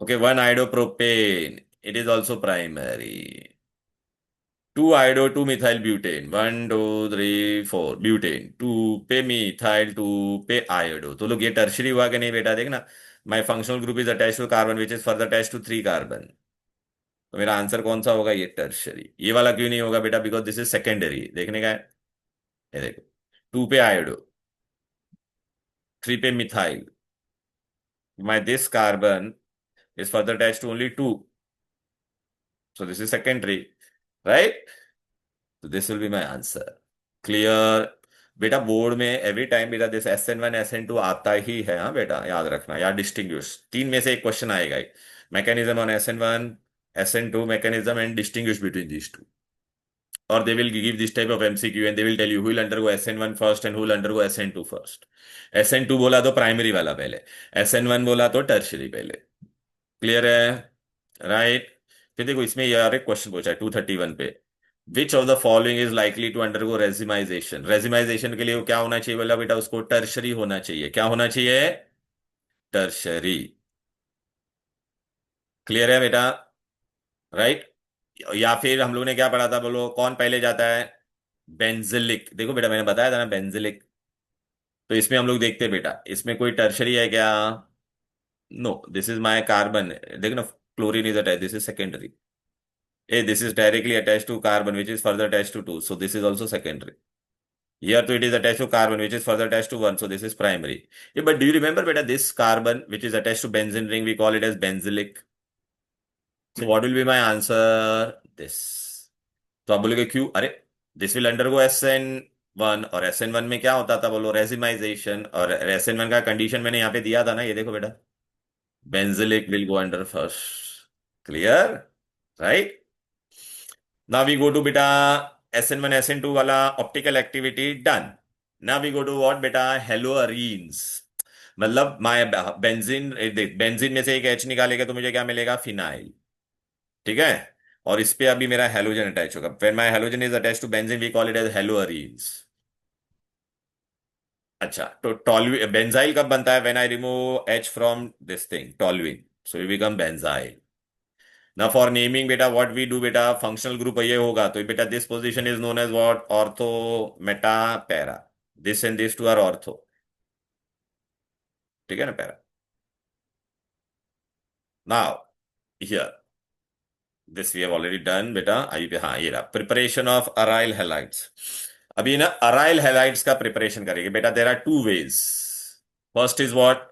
Okay, one iodo propane, it is also primary. Two iodo two methyl butane, one two three four, butane two पे मिथाइल टू पे आयोडो। तो लोग ये टर्शरी हुआ कि नहीं बेटा? देखना, my functional group is attached to carbon which is further attached to three carbon. तो मेरा आंसर कौन सा होगा? ये टर्शरी। ये वाला क्यों नहीं होगा बेटा? Because this is secondary. देखने का है, ये देखो, टू पे आयोडो, थ्री पे methyl, my this carbon is further attached to only two. So this is secondary, right? So this will be my answer. Clear? बेटा बोर्ड में एवरी टाइम बेटा दिस SN1 SN2 आता ही है, हाँ बेटा याद रखना यार। डिस्टिंग्विश, तीन में से एक क्वेश्चन आएगा ही। Mechanism on SN1, SN2 mechanism and distinguish between these two. और they will give this type of MCQ and they will tell you who will undergo SN1 first and who will undergo SN2 first. SN2 बोला तो primary वाला पहले, SN1 बोला तो tertiary पहले। Clear है? Right. फिर देखो इसमें यार एक क्वेश्चन पूछा है 231 पे, which of the following is likely to undergo racemisation. Racemisation के लिए वो क्या होना चाहिए बोला बेटा? उसको टर्शरी होना चाहिए। क्या होना चाहिए? टर्शरी। क्लियर है बेटा? राइट। या फिर हम लोग ने क्या पढ़ा था, बोलो कौन पहले जाता है? बेंजिलिक। देखो बेटा मैंने बताया था ना बेंजिलिक। तो इसमें हम लोग देखते हैं बेटा, इसमें कोई टर्शरी है क्या? No, this is my carbon. देखो ना, chlorine is attach, this is secondary. A, this is directly attached to carbon, which is further attached to 2. So this is also secondary. Here too it is attached to carbon, which is further attached to 1. So this is primary. Yeah, but do you remember, beta, this carbon, which is attached to benzene ring, we call it as benzylic. So what will be my answer? This. तो आप बोलोगे क्यों? अरे, this will undergo SN1, और SN1 में क्या होता था बोलो? रेजिमाइजेशन। और SN1 का कंडीशन मैंने यहाँ पे दिया था ना, ये देखो बेटा, benzylic will go under first. Clear? Right. Now we go to बेटा SN1 SN2 वाला optical activity done. Now we go to what बेटा? हेलोअरीन्स। मतलब माय बेंजीन, देख बेंजीन में से एक H निकालेगा तो मुझे क्या मिलेगा? फिनाइल। ठीक है। और इस पे अभी मेरा हेलोजन अटैच होगा। व्हेन माय halogen is attach to benzene we call it as haloarenes. अच्छा, तो टॉलुइन बेंजाइल कब बनता है? When I remove H from this thing toluene, so we become benzyl. ना फॉर नेमिंग बेटा व्हाट वी डू बेटा, फंक्शनल ग्रुप ये होगा तो बेटा this position is known as what? Ortho, meta, para. This and this two are ortho. ठीक है ना? Para. Now here this we have already done बेटा। आई पे, हाँ ये रहा, प्रिपरेशन ऑफ अराइल हैलाइड्स। अभी ना अराइल हैलाइड्स का प्रिपरेशन करेंगे बेटा। There are two ways. First is what?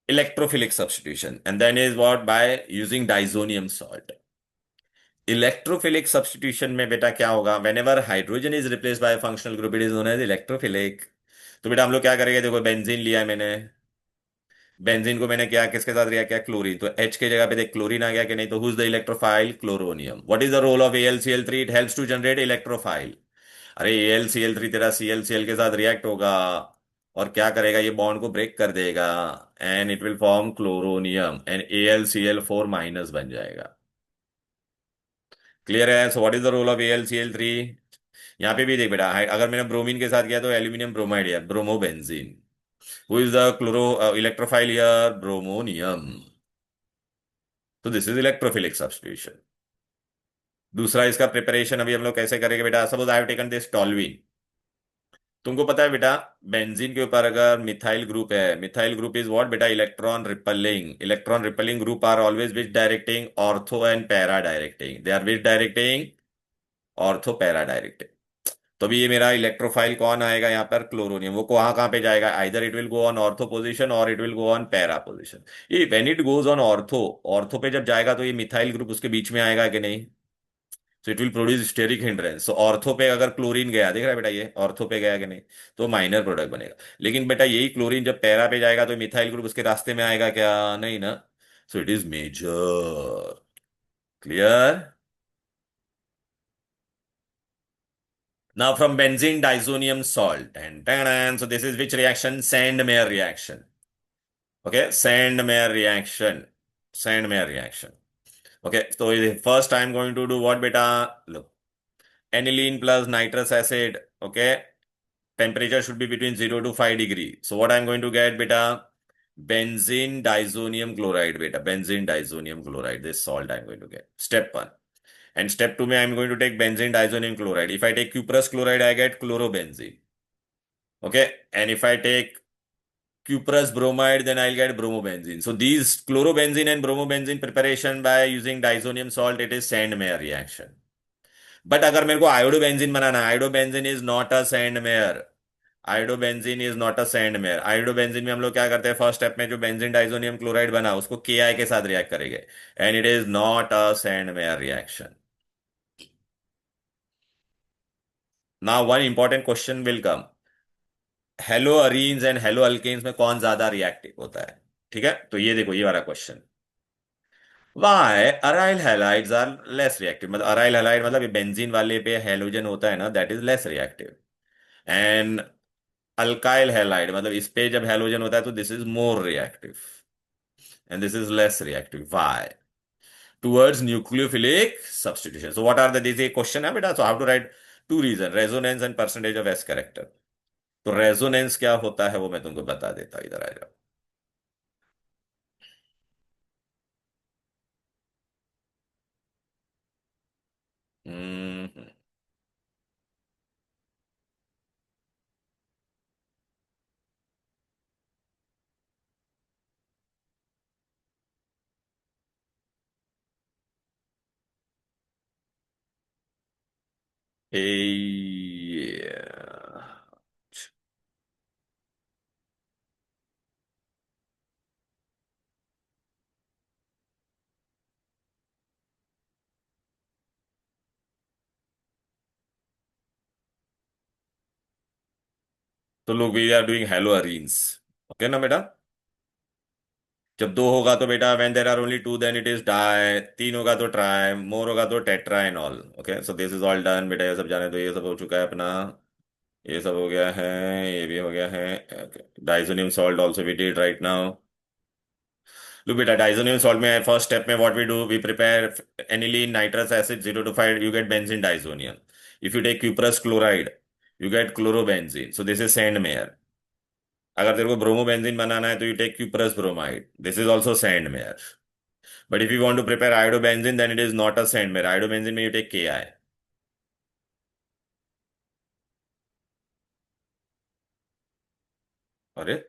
Electrophilic substitution, and then is what? By using diazonium salt. Electrophilic substitution में बेटा क्या होगा? Whenever hydrogen is replace by functional group it is known as electrophilic. तो बेटा हम लोग क्या करेंगे? देखो बेंजीन लिया है मैंने, बेंजीन को मैंने क्या किसके साथ रिएक्ट किया? क्लोरीन। तो H के जगह पे देख क्लोरीन आ गया कि नहीं? तो who's the electrophile? Chloronium. What is the role of AlCl3? It helps to generate electrophile. अरे AlCl3 तेरा ClCl के साथ रिएक्ट होगा और क्या करेगा? ये बॉन्ड को ब्रेक कर देगा, and it will form chloronium, and AlCl4 minus बन जाएगा। क्लियर है? So what is the role of AlCl3? यहाँ पे भी देख बेटा, अगर मैंने ब्रोमीन के साथ किया तो एल्यूमिनियम ब्रोमाइड है, bromobenzene. Who is the chloro electrophile here? Bromonium. So this is electrophilic substitution. दूसरा इसका प्रिपरेशन अभी हम लोग कैसे करेंगे बेटा? Suppose I have taken this toluene. तुमको पता है बेटा, बेंजीन के ऊपर अगर मिथाइल ग्रुप है, मिथाइल ग्रुप इज व्हाट बेटा? Electron repelling. Electron repelling group are always which directing? Ortho and para directing. They are which directing? Ortho para directing. तो अभी ये मेरा इलेक्ट्रोफाइल कौन आएगा यहाँ पर? क्लोरोनियम। वो कहाँ पे जाएगा? Either it will go on ortho position और it will go on para position. ये when it goes on ortho, ortho पे जब जाएगा तो ये मिथाइल ग्रुप उसके बीच में आएगा कि नहीं? So it will produce steric hindrance. So ortho पे अगर क्लोरीन गया, देख रहा है बेटा, ये ऑर्थो पे गया कि नहीं? तो माइनर प्रोडक्ट बनेगा। लेकिन बेटा यही क्लोरीन जब पैरा पे जाएगा तो मिथाइल ग्रुप उसके रास्ते में आएगा क्या? नहीं ना। So it is major. Clear? Now from benzene diazonium salt, and so this is which reaction? Sandmeyer reaction. Okay, Sandmeyer reaction. Sandmeyer reaction. Okay, so first I'm going to do what beta? Look, aniline plus nitrous acid. Okay, temperature should be between 0 to 5 degree. So what I'm going to get beta? Benzene diazonium chloride beta. Benzene diazonium chloride. This salt I'm going to get. Step 1. And step 2 mein I'm going to take benzene diazonium chloride. If I take cuprous chloride, I get chlorobenzene. Okay, and if I take cuprous bromide, then I'll get bromobenzene. So these chlorobenzene and bromobenzene preparation by using diazonium salt, it is Sandmeyer reaction. But अगर मेरे को iodobenzene बनाना है, iodobenzene is not a Sandmeyer. Iodobenzene is not a Sandmeyer. Iodobenzene में हम लोग क्या करते हैं? फर्स्ट स्टेप में जो बेंजीन डाइजोनियम क्लोराइड बना उसको KI के साथ रिएक्ट करेंगे, and it is not a Sandmeyer reaction. Now one important question will come. Haloarenes and haloalkanes में कौन ज्यादा रिएक्टिव होता है? ठीक है, तो ये देखो, ये वाला question. Why aryl halides are less reactive? मतलब अराइल हैलाइड मतलब ये बेंजीन वाले पे हेलोजन होता है ना, that is less reactive. And alkyl halide मतलब इस पे जब हेलोजन होता है तो this is more reactive, and this is less reactive. Why? Towards nucleophilic substitution. So what are the, this एक क्वेश्चन है बेटा, so how to write to reason, resonance and percentage of s character. तो resonance क्या होता है वो मैं तुमको बता देता हूं, इधर आ जाओ। हम्म। Yeah. तो लोग we are doing haloarenes. Okay ना बेटा। जब दो होगा तो बेटा when there are only two then it is di, तीन होगा तो ट्राई, मोर होगा तो tetra and all. Okay so this is all done बेटा, ये सब जाने तो ये सब हो चुका है अपना। ये सब हो गया है, ये भी हो गया है। Diazonium salt also we did right now. Look, beta, diazonium salt में first step में what we do, we prepare aniline nitrous acid 0 to 5, you get benzene diazonium. If you take cuprous chloride, you get chlorobenzene. So this is sandmeyer. अगर तेरे को bromobenzene बनाना है तो you take cuprous bromide. This is also sandmeyer. But if you want to prepare iodobenzene, then it is not a sandmeyer. Iodobenzene में you take Ki. अरे,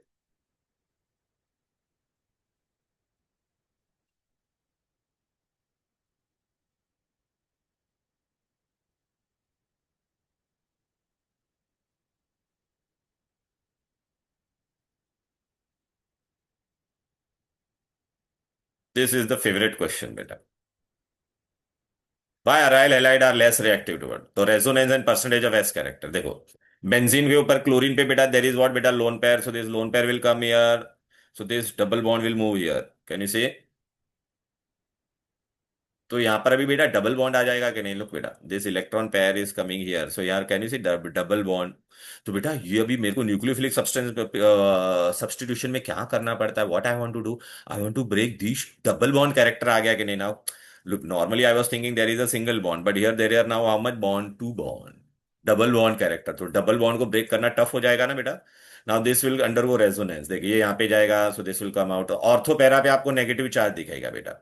this is the favorite question बेटा। Why aryl halide are less reactive toward? तो resonance and percentage of S character देखो। Benzene के ऊपर chlorine पे बेटा there is what बेटा lone pair, so this lone pair will come here, so this double bond will move here. Can you से? तो यहाँ पर अभी बेटा डबल बॉन्ड आ जाएगा कि नहीं? लुक बेटा, this electron pair is coming here, so यार can you see double bond? तो बेटा ये अभी मेरे को न्यूक्लियोफिलिक सब्सटेंस सब्स्टिट्यूशन में क्या करना पड़ता है? What I want to do, I want to break this double bond character. आ गया कि नहीं now? Look normally I was thinking there is a single bond, but here there are now how much bond? Two bond. Double bond character, तो double bond को break करना tough हो जाएगा ना बेटा। Now this will undergo resonance, देखिए यहाँ पे जाएगा, so this will come out. Ortho para पे आपको नेगेटिव चार्ज दिखेगा बेटा।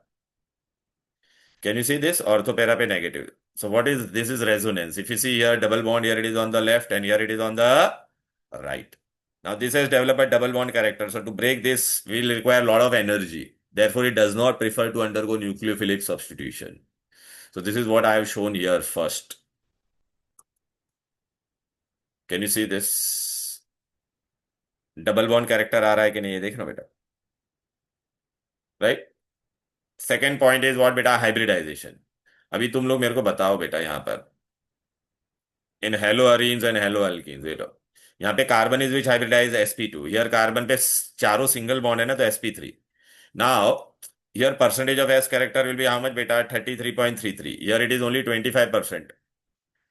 Can you see this? Orthopara pe negative. So what is this? Is resonance. If you see here double bond, here it is on the left and here it is on the right. Now this has developed a double bond character. So to break this will require a lot of energy. Therefore, it does not prefer to undergo nucleophilic substitution. So this is what I have shown here first. Can you see this? Double bond character आ रहा है कि नहीं, ये देखना बेटा। Right. Second point is what बेटा? Hybridisation. अभी तुम लोग मेरे को बताओ बेटा यहाँ पर, in haloarenes and haloalkanes, ये लो, यहाँ पे carbon is which hybridise sp2, here carbon पे चारों सिंगल बॉन्ड है ना, तो sp3। Now here percentage of s character will be how much बेटा? 33.33, हियर इट इज ओनली 25%।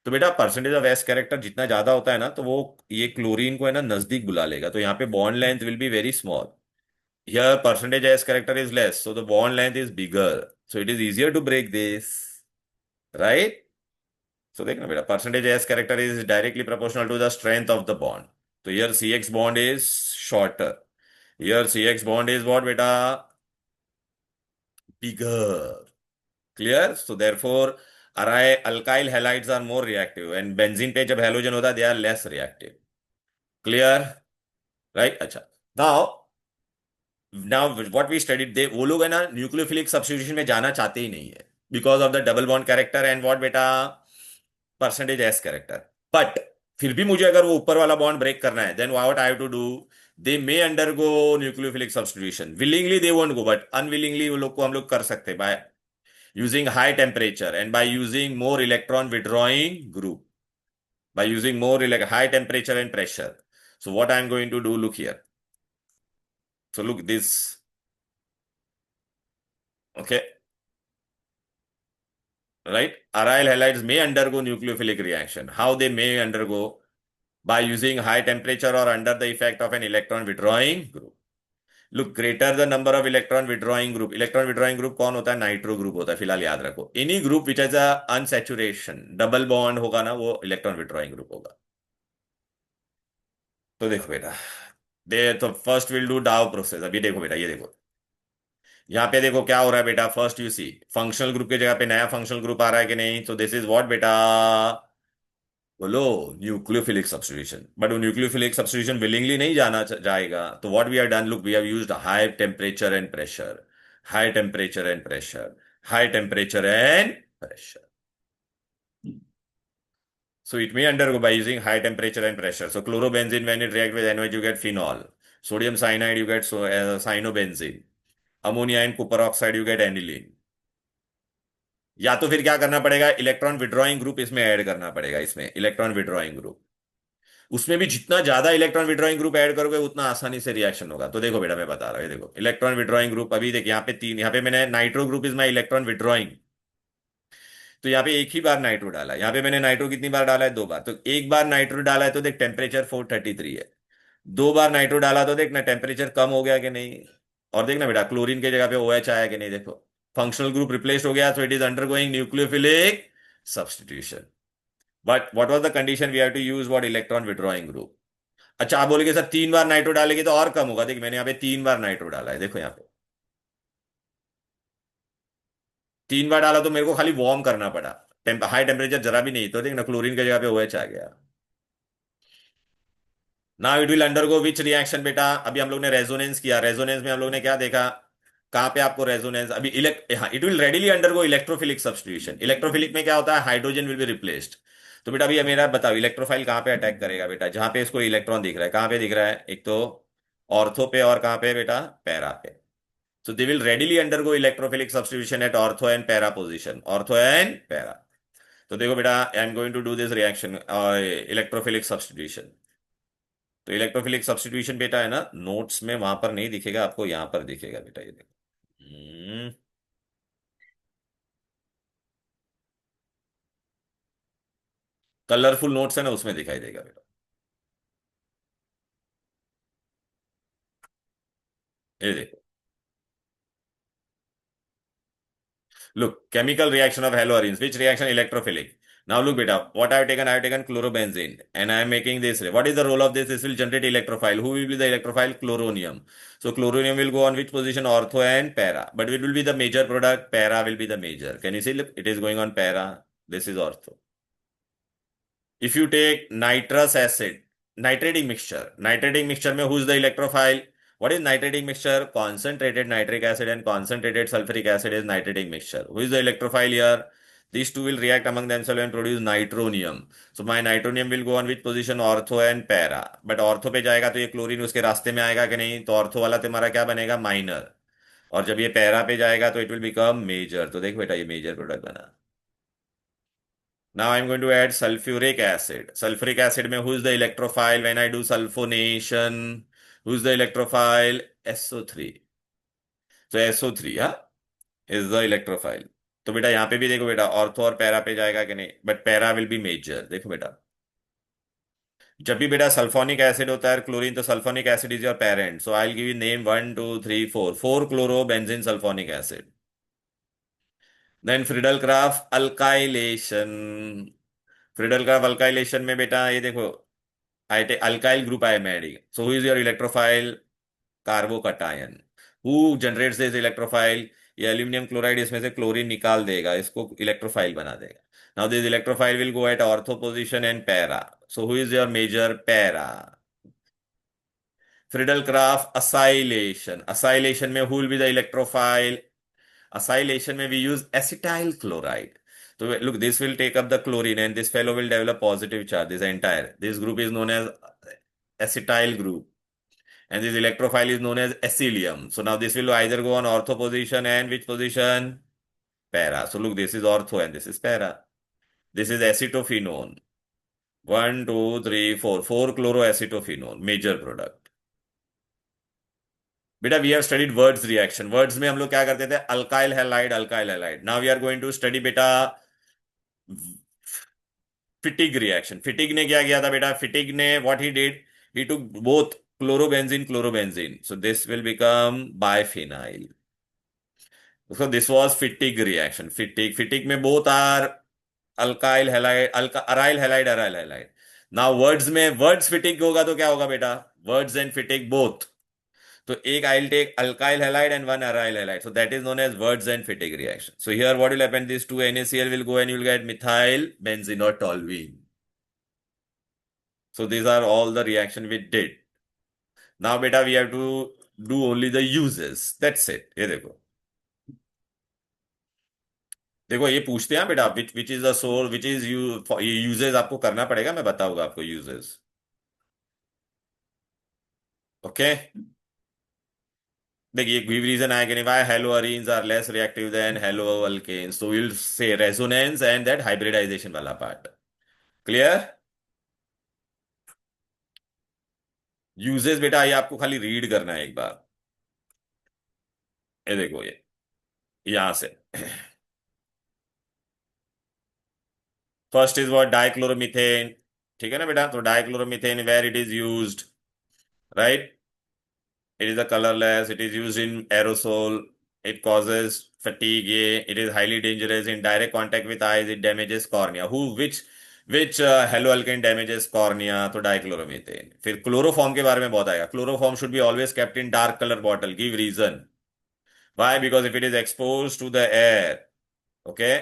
तो बेटा परसेंटेज ऑफ एस कैरेक्टर जितना ज्यादा होता है ना, तो वो ये क्लोरीन को है ना नजदीक बुला लेगा, तो यहाँ पे bond length will be very small. Here percentage s character is less, so the bond length is bigger, so it is easier to break this, right? So देखना बेटा, percentage s character is directly proportional to the strength of the bond. तो here C X bond is shorter, here C X bond is what बेटा? Bigger. Clear? So therefore aryl alkyl halides are more reactive and benzene पे जब halogen होता है they are less reactive. Clear? Right. अच्छा, now now what we studied, they वो लोग है ना न्यूक्लियोफिलिक सब्स्टिट्यूशन में जाना चाहते ही नहीं है, because of the double bond character and what बेटा? Percentage s character. बट फिर भी मुझे अगर वो ऊपर वाला बॉन्ड ब्रेक करना है, then what I have to do, they may undergo nucleophilic substitution. Willingly they won't go, but unwillingly वो लोग को हम लोग कर सकते हैं by using high temperature and by using more electron withdrawing group, by using more high temperature and pressure. So what I'm going to do, look here. So look this, okay, right? Aryl halides may undergo nucleophilic reaction. How they may undergo? By using high temperature or under the effect of an electron withdrawing group. Look, greater the number of electron withdrawing group. Electron withdrawing group कौन होता है? Nitro group होता है, फिलहाल याद रखो। Any group which is a unsaturation double bond होगा ना, वो इलेक्ट्रॉन विड्रॉइंग ग्रुप होगा। तो देखो बेटा, दे तो फर्स्ट विल डू डाउ प्रोसेस। अभी देखो बेटा, ये देखो यहाँ पे देखो क्या हो रहा है बेटा। First you see functional group की जगह पे नया फंक्शनल ग्रुप आ रहा है कि नहीं? तो दिस इज व्हाट बेटा? बोलो, न्यूक्लियोफिलिक सब्स्टिट्यूशन। बट वो न्यूक्लियोफिलिक सब्स्टिट्यूशन विलिंगली नहीं जाएगा, तो what we have done, look we have used high temperature and pressure, high temperature and pressure, high temperature and pressure. So it may undergo by using high temperature and pressure. So chlorobenzene, when it react with NOH, you get phenol. Sodium cyanide, you get cyanobenzene. Ammonia and copper oxide, you get aniline. या तो फिर क्या करना पड़ेगा, electron withdrawing group इसमें add करना पड़ेगा, इसमें इलेक्ट्रॉन विड्रॉइंग ग्रुप। उसमें भी जितना ज्यादा इलेक्ट्रॉन विड्रॉइंग ग्रुप ऐड करोगे उतना आसानी से रिएक्शन होगा। तो देखो बेटा मैं बता रहा हूँ, ये देखो इलेक्ट्रॉन विड्रॉइंग ग्रुप अभी देख यहाँ पे तीन, यहाँ पे मैंने nitro group is my electron withdrawing. तो यहाँ पे एक ही बार नाइट्रो डाला है, यहाँ पे मैंने नाइट्रो कितनी बार डाला है, दो बार। तो एक बार नाइट्रो डाला है तो देख टेम्परेचर 433 है। दो बार नाइट्रो डाला तो देखना टेम्परेचर कम हो गया कि नहीं। और देखना बेटा क्लोरीन की जगह पे OH आया कि नहीं, देखो फंक्शनल ग्रुप रिप्लेस हो गया, so it is undergoing nucleophilic substitution. But what was the condition, we have to use what, electron withdrawing group. अच्छा आप बोलोगे सर तीन बार नाइट्रो डालेंगे तो और कम होगा, देख मैंने यहाँ पे तीन बार नाइट्रो डाला है, देखो यहाँ पे तीन बार डाला तो मेरे को खाली वार्म करना पड़ा। हाई टेम्परेचर जरा भी नहीं, तो देख ना क्लोरीन की जगह पे OH आ गया। Now it will undergo which reaction बेटा, अभी हम लोग ने रेजोनेंस किया, रेजोनेंस में हम लोग ने क्या देखा, कहां पे आपको रेजोनेंस, अभी इलेक्ट हाँ, it will readily undergo electrophilic substitution. Electrophilic में क्या होता है, हाइड्रोजन विल बी रिप्लेस्ड। तो बेटा अभी मेरा बताओ इलेक्ट्रोफाइल कहां पे अटैक करेगा बेटा, जहां पे इसको इलेक्ट्रॉन दिख रहा है, कहां पे दिख रहा है, एक तो ऑर्थो पे और कहां पे बेटा, पैरा पे। So they will readily undergo electrophilic substitution at ortho and para position. Ortho and para. तो देखो बेटा I am going to do this reaction electrophilic substitution. तो इलेक्ट्रोफिलिक सब्स्टिट्यूशन बेटा है ना, नोट्स में वहां पर नहीं दिखेगा आपको, यहां पर दिखेगा बेटा, ये देखो। कलरफुल नोट्स है ना, उसमें दिखाई देगा बेटा, ये देखो। Look, chemical reaction of haloarenes. Which reaction? Electrophilic. Now look, beta. What I have taken? I have taken chlorobenzene, and I am making this. What is the role of this? This will generate electrophile. Who will be the electrophile? Chloronium. So chloronium will go on which position? Ortho and para. But it will be the major product. Para will be the major. Can you see? Look, it is going on para. This is ortho. If you take nitrous acid, nitrating mixture में who is the electrophile? What is nitrating mixture? Concentrated nitric acid and concentrated sulfuric acid is nitrating mixture. Who is the electrophile here? These two will react among themselves and produce nitronium. So my nitronium will go on which position? Ortho and para. But ortho पे जाएगा तो ये chlorine उसके रास्ते में आएगा कि नहीं, तो ऑर्थो वाला तुम्हारा क्या बनेगा, माइनर। और जब ये पैरा पे जाएगा तो इट विल बिकम मेजर। तो देखो बेटा ये मेजर प्रोडक्ट बना। Now I'm going to add sulfuric acid. Sulfuric acid में who is the electrophile when I do sulfonation? Who is the electrophile? SO3. So SO3 हाँ is the electrophile. तो बेटा यहाँ पे भी देखो बेटा ऑर्थो और पैरा पे जाएगा कि नहीं, but para will be major. देखो बेटा जब भी बेटा सल्फोनिक एसिड होता है क्लोरीन, तो sulphonic acid is your parent. So I will give you name 1 2 3 4, 4 chloro sulphonic acid. Then Friedel Craft alkylation. Friedel Craft alkylation में बेटा ये देखो I take alkyl group I am adding. So who is your electrophile? Carbocation. Who generates this electrophile? ये aluminium chloride इसमें से chlorine निकाल देगा, इसको इलेक्ट्रोफाइल बना देगा। Now this electrophile will go at ortho position and para. So who is your major, para. Friedel Crafts acylation, acylation में who will be the electrophile, acylation में we use acetyl chloride. So look, this will take up the chlorine and this fellow will develop positive charge. This group is known as acetyl group, and this electrophile is known as acylium. So now this will either go on ortho position and which position? Para. So look, this is ortho and this is para. This is acetophenone. 1 2 3 4, 4 chloroacetophenone, major product. बेटा we have studied Wurtz reaction. Wurtz में हम लोग क्या करते थे, alkyl halide, alkyl halide. Now we are going to study बेटा Fittig reaction. फिटिग ने क्या किया था बेटा, फिटिग ने what he did, he took both chlorobenzene, so this will become biphenyl. So this was Fittig reaction. Fittig में both are alkyl halide, aryl halide, aryl halide. Now Wurtz में Wurtz Fittig होगा तो क्या होगा बेटा, Wurtz and Fittig both. So एक I'll take alkyl halide and one aryl halide. So that is known as Wurtz-Fittig reaction. So here what will happen? These two NaCl will go and you'll get methyl benzene or toluene. So these are all the reaction we did. Now beta we have to do only the uses. That's it. ये देखो, देखो ये पूछते हैं बेटा which is the source, which is you, ये uses आपको करना पड़ेगा, मैं बताऊंगा आपको uses. ओके देखिए एक भी रीजन आया कि नहीं, why haloarenes are less reactive than haloalkanes. So we'll say resonance and that hybridization वाला part. क्लियर। यूजेस बेटा ये आपको खाली रीड करना है एक बार। ये देखो ये यहां से। First is what, dichloromethane. ठीक है ना बेटा, तो dichloromethane where it is used, right? It is a colorless. It is used in aerosol. It causes fatigue. It is highly dangerous in direct contact with eyes. It damages cornea. Which haloalkane damages cornea? तो dichloromethane. फिर chloroform के बारे में बहुत आएगा। Chloroform should be always kept in dark color bottle. Give reason. Why? Because if it is exposed to the air, okay,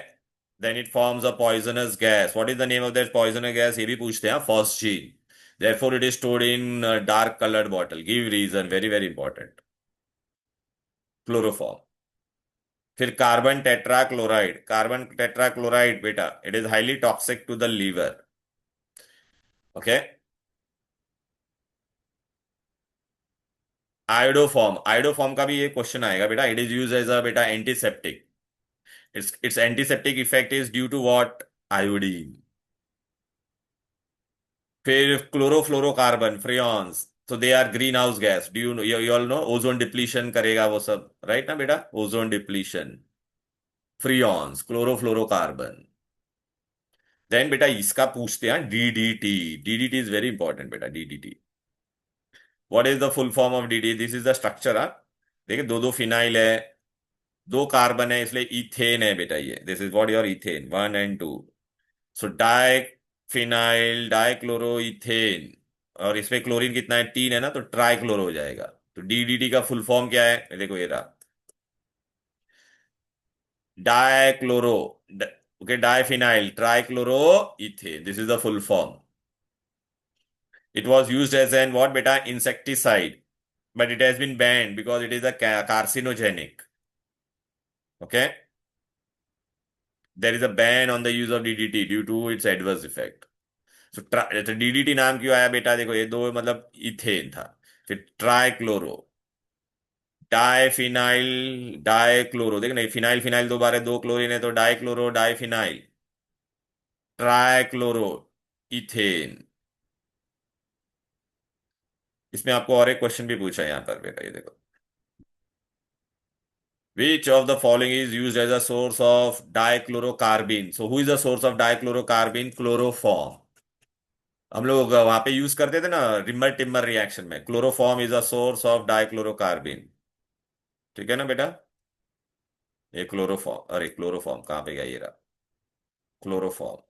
then it forms a poisonous gas. What is the name of that poisonous gas? ये भी पूछते हैं, phosgene. Therefore, it is stored in dark colored bottle. Give reason. Very, very important. Chloroform. फिर carbon tetrachloride बेटा, it is highly toxic to the liver. Okay. Iodoform का भी ये question आएगा बेटा। It is use as a बेटा antiseptic. Its antiseptic effect is due to what? Iodine. फिर chlorofluorocarbon, freons, तो they are greenhouse gas. Do you all know? Ozone depletion करेगा वो सब, राइट ना बेटा? Ozone depletion. Freons, chlorofluorocarbon. Then बेटा इसका पूछते हैं DDT. DDT is very important बेटा, DDT. What is the full form of DDT? This is the structure. हाँ, देखिए दो दो फिनाइल है, दो कार्बन है, इसलिए इथेन है बेटा ये। This is what your ethane 1 and 2। So di phenyl dichloro ethane. और इसमें क्लोरीन कितना है? 3 है ना, तो ट्राइक्लोरो हो जाएगा। तो डीडीटी का फुल फॉर्म क्या है? ये देखो ये रहा, dichloro, okay, diphenyl trichloro ethane. This is the full form. It was used as an what beta? Insecticide, but it has been banned because it is a carcinogenic. Okay, there is a ban on the use of DDT due to its adverse effect. So DDT नाम क्यों आया बेटा? देखो ये दो मतलब ethane था, फिर ट्राइक्लोरो, डाइफिनाइल डाइक्लोरो। देख नहीं, फिनाइल फिनाइल दो बार है, दो क्लोरीन है, तो डाइक्लोरो डाइफिनाइल ट्राइक्लोरो इथेन। इसमें आपको और एक क्वेश्चन भी पूछा है यहाँ पर बेटा, ये देखो। Which of the following is used as a source of dichlorocarbene? So who is the source of dichlorocarbene? Chloroform। हम लोग वहां पे यूज करते थे ना रिमर टिम्बर रिएक्शन में। Chloroform is a source of dichlorocarbene. ठीक है ना बेटा? ये क्लोरोफॉर्म, अरे क्लोरोफॉर्म कहाँ पे गया? ये रहा क्लोरोफॉर्म।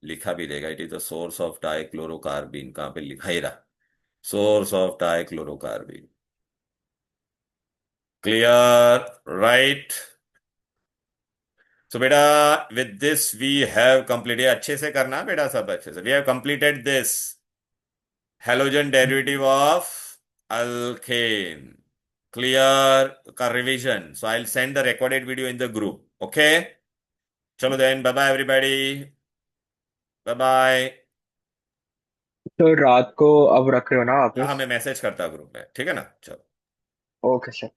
लिखा भी रहेगा, it is the source of dichlorocarbene. कहाँ पे लिखा? ही रहा, source of dichlorocarbene. Clear, right? So बेटा with this we have completed, अच्छे से करना बेटा, सब अच्छे से। We have completed this halogen derivative of alkane. Clear का revision? So I will send the recorded video in the group. Okay, चलो then, bye bye everybody, bye bye. तो रात को अब रख रहे हो ना हाँ वापस? मैं मैसेज करता ग्रुप में, ठीक है ना? चलो। Okay sir.